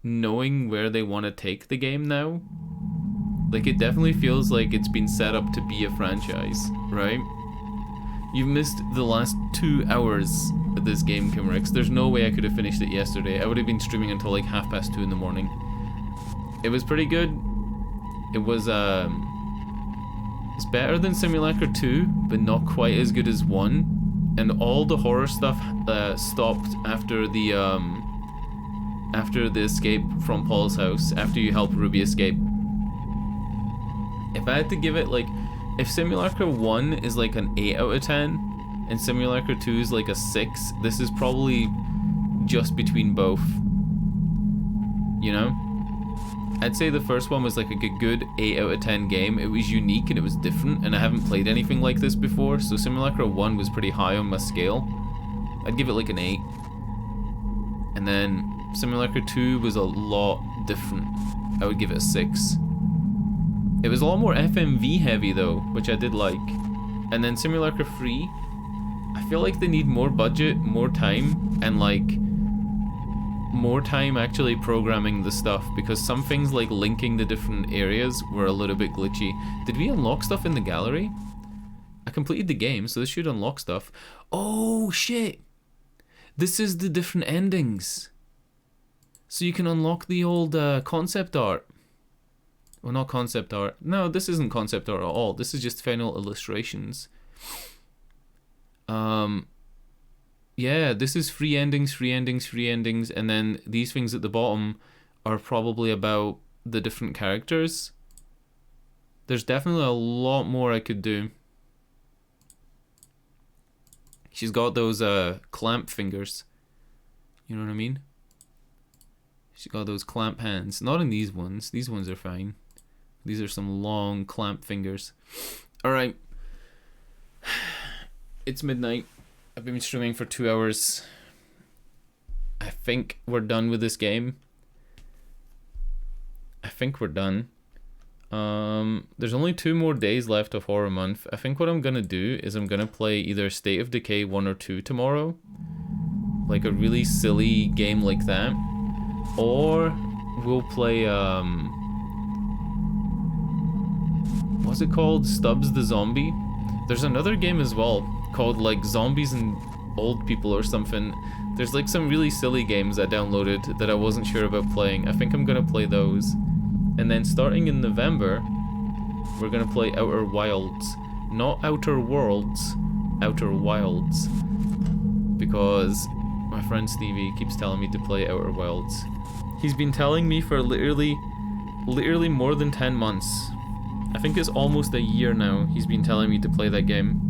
knowing where they want to take the game now. Like, it definitely feels like it's been set up to be a franchise, right? You've missed the last 2 hours of this game, Kimrex. There's no way I could have finished it yesterday. I would have been streaming until like 2:30 in the morning. It was pretty good. It was it's better than Simulacra 2, but not quite as good as 1. And all the horror stuff stopped after the escape from Paul's house, after you help Ruby escape. If I had to give it, like, if Simulacra 1 is like an 8 out of 10 and Simulacra 2 is like a 6, this is probably just between both. You know? I'd say the first one was like a good 8 out of 10 game. It was unique and it was different, and I haven't played anything like this before, so Simulacra 1 was pretty high on my scale. I'd give it like an 8. And then Simulacra 2 was a lot different. I would give it a 6. It was a lot more FMV heavy though, which I did like. And then Simulacra 3, I feel like they need more budget, more time, and like more time actually programming the stuff, because some things like linking the different areas were a little bit glitchy. Did we unlock stuff in the gallery? I completed the game, so this should unlock stuff. Oh shit! This is the different endings. So you can unlock the old concept art. Well, not concept art. No, this isn't concept art at all. This is just final illustrations. Yeah, this is free endings, and then these things at the bottom are probably about the different characters. There's definitely a lot more I could do. She's got those clamp fingers. You know what I mean? She's got those clamp hands. Not in these ones. These ones are fine. These are some long clamp fingers. Alright. It's midnight. I've been streaming for 2 hours. I think we're done with this game. I think we're done. There's only 2 more days left of Horror Month. I think what I'm gonna do is I'm gonna play either State of Decay 1 or 2 tomorrow. Like a really silly game like that. Or we'll play, what's it called? Stubbs the Zombie? There's another game as well called like Zombies and Old People or something. There's like some really silly games I downloaded that I wasn't sure about playing. I think I'm gonna play those. And then starting in November, we're gonna play Outer Wilds. Not Outer Worlds, Outer Wilds. Because my friend Stevie keeps telling me to play Outer Wilds. He's been telling me for literally more than 10 months. I think it's almost a year now he's been telling me to play that game.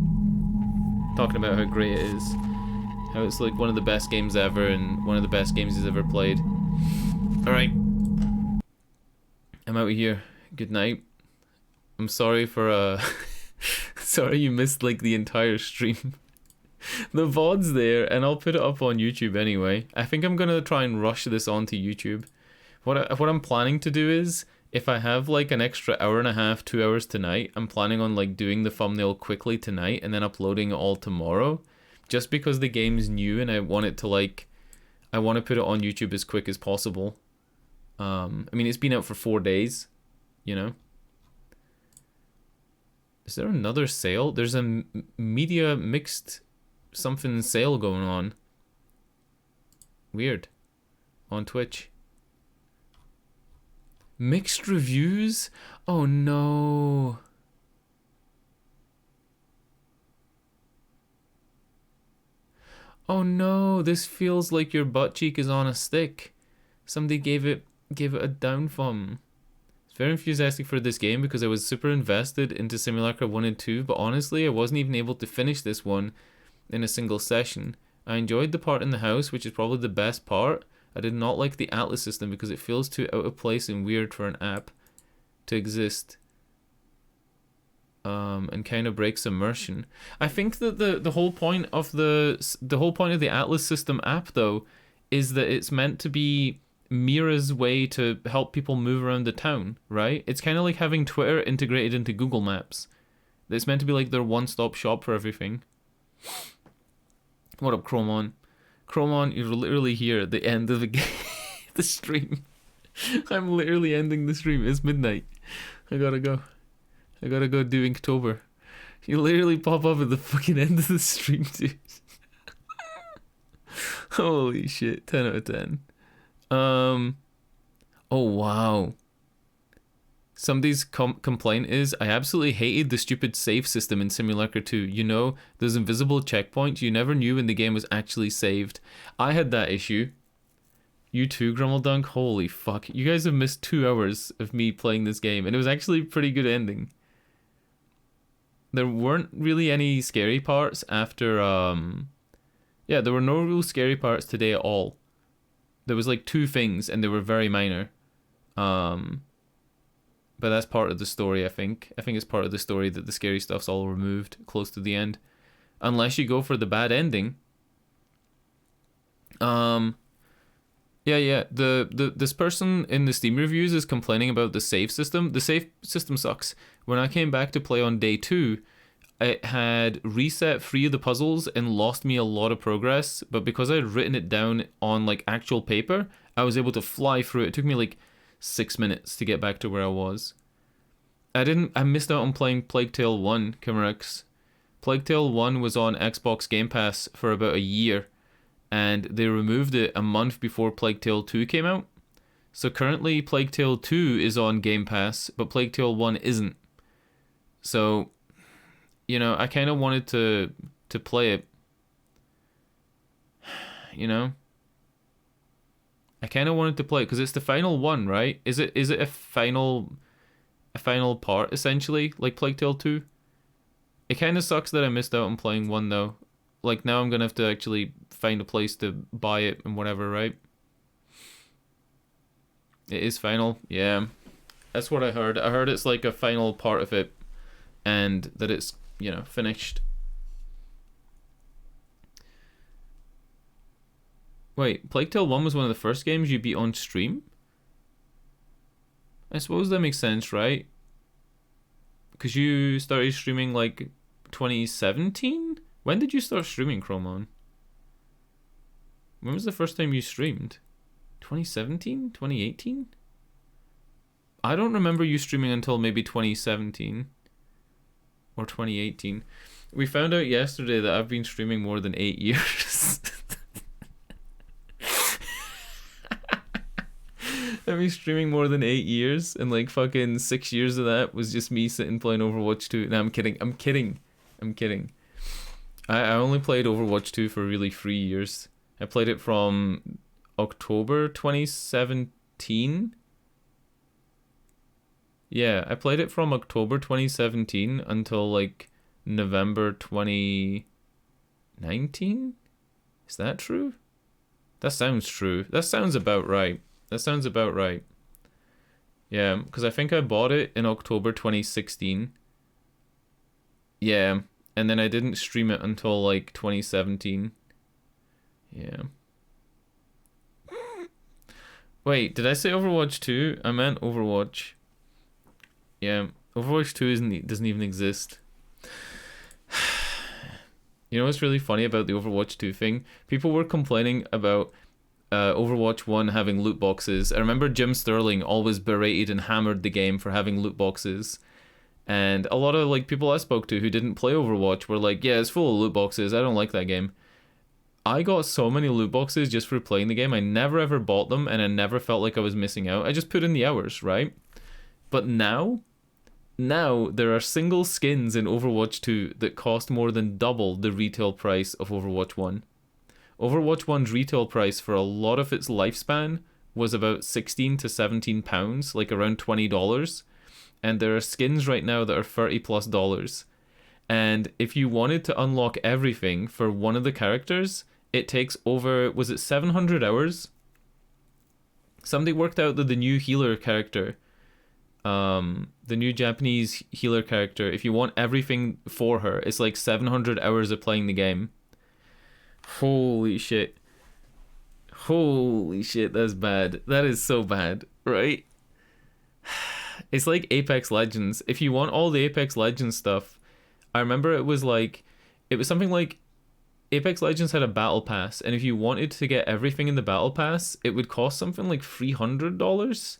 Talking about how great it is. How it's like one of the best games ever and one of the best games he's ever played. Alright. I'm out of here. Good night. I'm sorry for sorry you missed like the entire stream. The VOD's there and I'll put it up on YouTube anyway. I think I'm gonna try and rush this onto YouTube. What I'm planning to do is, if I have like an extra hour and a half, 2 hours tonight, I'm planning on like doing the thumbnail quickly tonight and then uploading it all tomorrow. Just because the game's new and I want it to like, I want to put it on YouTube as quick as possible. I mean, it's been out for 4 days, you know. Is there another sale? There's a media mixed something sale going on. Weird. On Twitch. Mixed reviews? Oh no. Oh no, this feels like your butt cheek is on a stick. Somebody gave it a down thumb. It's very enthusiastic for this game because I was super invested into Simulacra 1 and 2, but honestly I wasn't even able to finish this one in a single session. I enjoyed the part in the house, which is probably the best part. I did not like the Atlas system because it feels too out of place and weird for an app to exist. And kind of breaks immersion. I think that the whole point of the Atlas system app though is that it's meant to be Mira's way to help people move around the town, right? It's kind of like having Twitter integrated into Google Maps. It's meant to be like their one-stop shop for everything. What up, Chromon? Chromon, you're literally here at the end of the stream. I'm literally ending the stream. It's midnight. I gotta go. I gotta go do Inktober. You literally pop up at the fucking end of the stream, dude. Holy shit. 10 out of 10. Oh, wow. Somebody's complaint is, I absolutely hated the stupid save system in Simulacra 2. You know, those invisible checkpoints you never knew when the game was actually saved. I had that issue. You too, Grummeldunk? Holy fuck. You guys have missed 2 hours of me playing this game, and it was actually a pretty good ending. There weren't really any scary parts after, yeah, there were no real scary parts today at all. There was like 2 things, and they were very minor. But that's part of the story, I think. I think it's part of the story that the scary stuff's all removed close to the end. Unless you go for the bad ending. Yeah. This person in the Steam reviews is complaining about the save system. The save system sucks. When I came back to play on day 2, it had reset 3 of the puzzles and lost me a lot of progress. But because I had written it down on like actual paper, I was able to fly through it. It took me like 6 minutes to get back to where I was. I missed out on playing Plague Tale 1, Kimerix. Plague Tale 1 was on Xbox Game Pass for about a year, and they removed it a month before Plague Tale 2 came out. So currently Plague Tale 2 is on Game Pass, but Plague Tale 1 isn't. So, you know, I kind of wanted to play it. You know? I kind of wanted to play it because it's the final one, right? Is it a final part essentially, like Plague Tale 2? It kind of sucks that I missed out on playing 1 though. Like now I'm gonna have to actually find a place to buy it and whatever, right? It is final, yeah. That's what I heard. I heard it's like a final part of it, and that it's, you know, finished. Wait, Plague Tale 1 was one of the first games you beat on stream? I suppose that makes sense, right? Because you started streaming like 2017? When did you start streaming, Chromon? When was the first time you streamed? 2017? 2018? I don't remember you streaming until maybe 2017. Or 2018. We found out yesterday that I've been streaming more than 8 years. I've been streaming more than 8 years, and like fucking 6 years of that was just me sitting playing Overwatch 2. No, I'm kidding. I only played Overwatch 2 for really 3 years. I played it from October 2017. Yeah, I played it from October 2017 until like November 2019. Is that true? That sounds true. That sounds about right. That sounds about right. Yeah, because I think I bought it in October 2016. Yeah, and then I didn't stream it until like 2017. Yeah. Wait, did I say Overwatch 2? I meant Overwatch. Yeah, Overwatch 2 doesn't even exist. You know what's really funny about the Overwatch 2 thing? People were complaining about Overwatch 1 having loot boxes. I remember Jim Sterling always berated and hammered the game for having loot boxes. And a lot of like people I spoke to who didn't play Overwatch were like, yeah, it's full of loot boxes. I don't like that game. I got so many loot boxes just for playing the game. I never ever bought them and I never felt like I was missing out. I just put in the hours, right? But now there are single skins in Overwatch 2 that cost more than double the retail price of Overwatch 1. Overwatch 1's retail price for a lot of its lifespan was about 16 to 17 pounds, like around $20. And there are skins right now that are $30+. And if you wanted to unlock everything for one of the characters, it takes over, was it 700 hours? Somebody worked out that the new healer character, the new Japanese healer character, if you want everything for her, it's like 700 hours of playing the game. Holy shit. Holy shit, that's bad. That is so bad, right? It's like Apex Legends. If you want all the Apex Legends stuff, I remember it was something like Apex Legends had a battle pass, and if you wanted to get everything in the battle pass, it would cost something like $300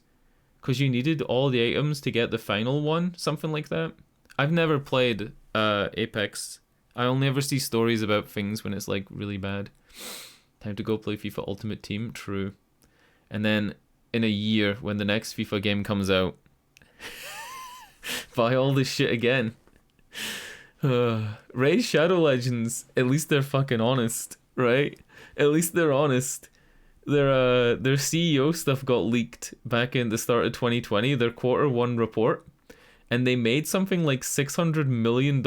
because you needed all the items to get the final one, something like that. I've never played Apex. I only ever see stories about things when it's like really bad. Time to go play FIFA Ultimate Team. True. And then in a year when the next FIFA game comes out, buy all this shit again. Raid Shadow Legends, at least they're fucking honest, right? At least they're honest. Their CEO stuff got leaked back in the start of 2020, their Q1 report, and they made something like $600 million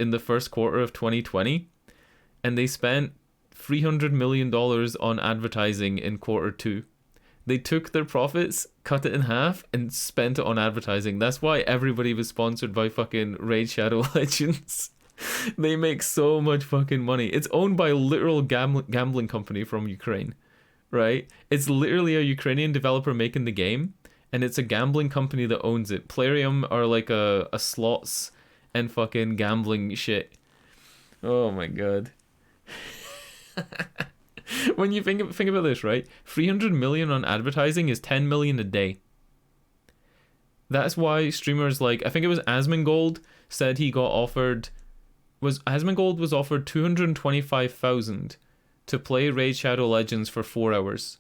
in the first quarter of 2020, and they spent $300 million on advertising in Q2. They took their profits, cut it in half, and spent it on advertising. That's why everybody was sponsored by fucking Raid Shadow Legends. They make so much fucking money. It's owned by a literal gambling company from Ukraine, right? It's literally a Ukrainian developer making the game, and it's a gambling company that owns it. Plarium are like a slots and fucking gambling shit. Oh my god. When you think about this, right? 300 million on advertising is 10 million a day. That's why streamers like, I think it was Asmongold said he got offered, Asmongold was offered 225,000 to play Raid Shadow Legends for 4 hours.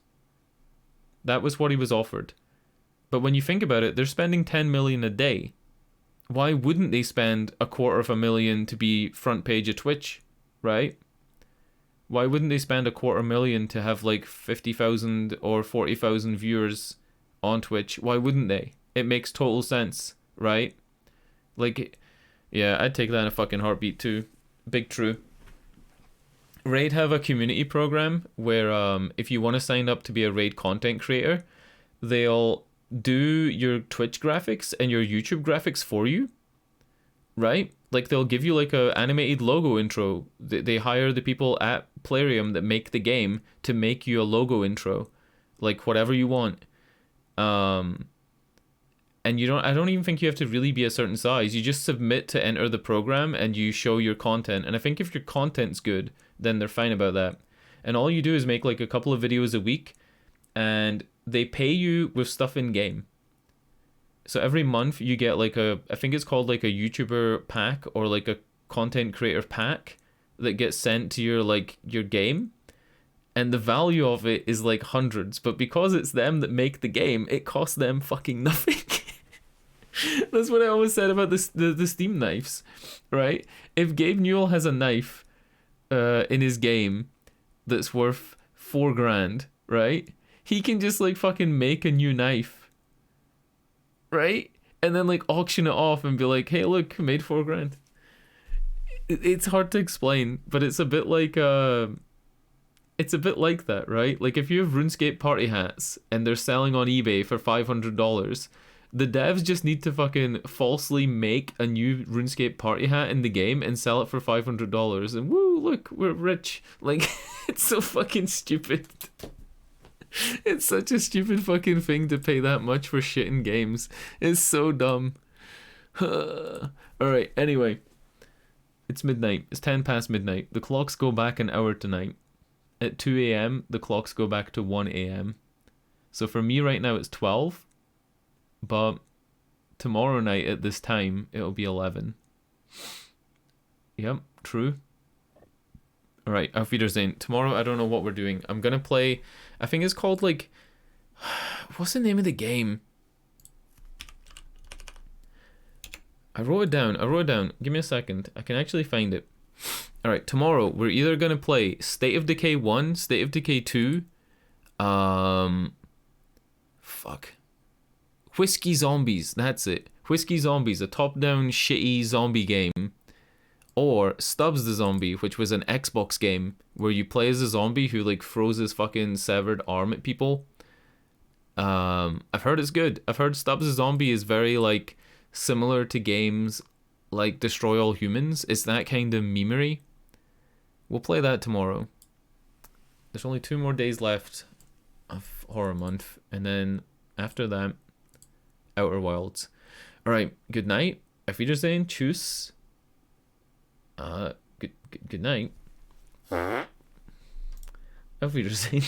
That was what he was offered. But when you think about it, they're spending 10 million a day. Why wouldn't they spend $250,000 to be front page of Twitch, right? Why wouldn't they spend $250,000 to have like 50,000 or 40,000 viewers on Twitch? Why wouldn't they? It makes total sense, right? Like, yeah, I'd take that in a fucking heartbeat too. Big true. Raid have a community program where if you want to sign up to be a Raid content creator, they'll do your Twitch graphics and your YouTube graphics for you, right? Like they'll give you like a animated logo intro. They hire the people at Plarium that make the game to make you a logo intro, like whatever you want. And I don't even think you have to really be a certain size. You just submit to enter the program and you show your content. And I think if your content's good, then they're fine about that. And all you do is make like a couple of videos a week, and they pay you with stuff in game. So every month you get like I think it's called like a YouTuber pack or like a content creator pack that gets sent to your game. And the value of it is like hundreds, but because it's them that make the game, it costs them fucking nothing. That's what I always said about the Steam knives, right? If Gabe Newell has a knife in his game that's worth $4,000, right? He can just like fucking make a new knife, right? And then like auction it off and be like, hey, look, made $4,000. It's hard to explain, but it's a bit like it's a bit like that, right? Like if you have RuneScape party hats and they're selling on eBay for $500, the devs just need to fucking falsely make a new RuneScape party hat in the game and sell it for $500, and woo, look, we're rich. Like, it's so fucking stupid. It's such a stupid fucking thing to pay that much for shit in games. It's so dumb. Alright, anyway. It's midnight. It's 10 past midnight. The clocks go back an hour tonight. At 2 a.m., the clocks go back to 1 a.m. So for me right now, it's 12. But tomorrow night at this time, it'll be 11. Yep, true. Alright, Auf Wiedersehen. Tomorrow, I don't know what we're doing. I'm gonna play... I think it's called, like... What's the name of the game? I wrote it down. Give me a second. I can actually find it. Alright, tomorrow, we're either gonna play State of Decay 1, State of Decay 2... Fuck. Whiskey Zombies, that's it. Whiskey Zombies, a top-down shitty zombie game. Or Stubbs the Zombie, which was an Xbox game where you play as a zombie who like throws his fucking severed arm at people. I've heard it's good. I've heard Stubbs the Zombie is very like similar to games like Destroy All Humans. It's that kind of memery. We'll play that tomorrow. There's only 2 more days left of Horror Month, and then after that, Outer Wilds. Alright, good night. Auf Wiedersehen. Tschüss. Good night. Auf Wiedersehen.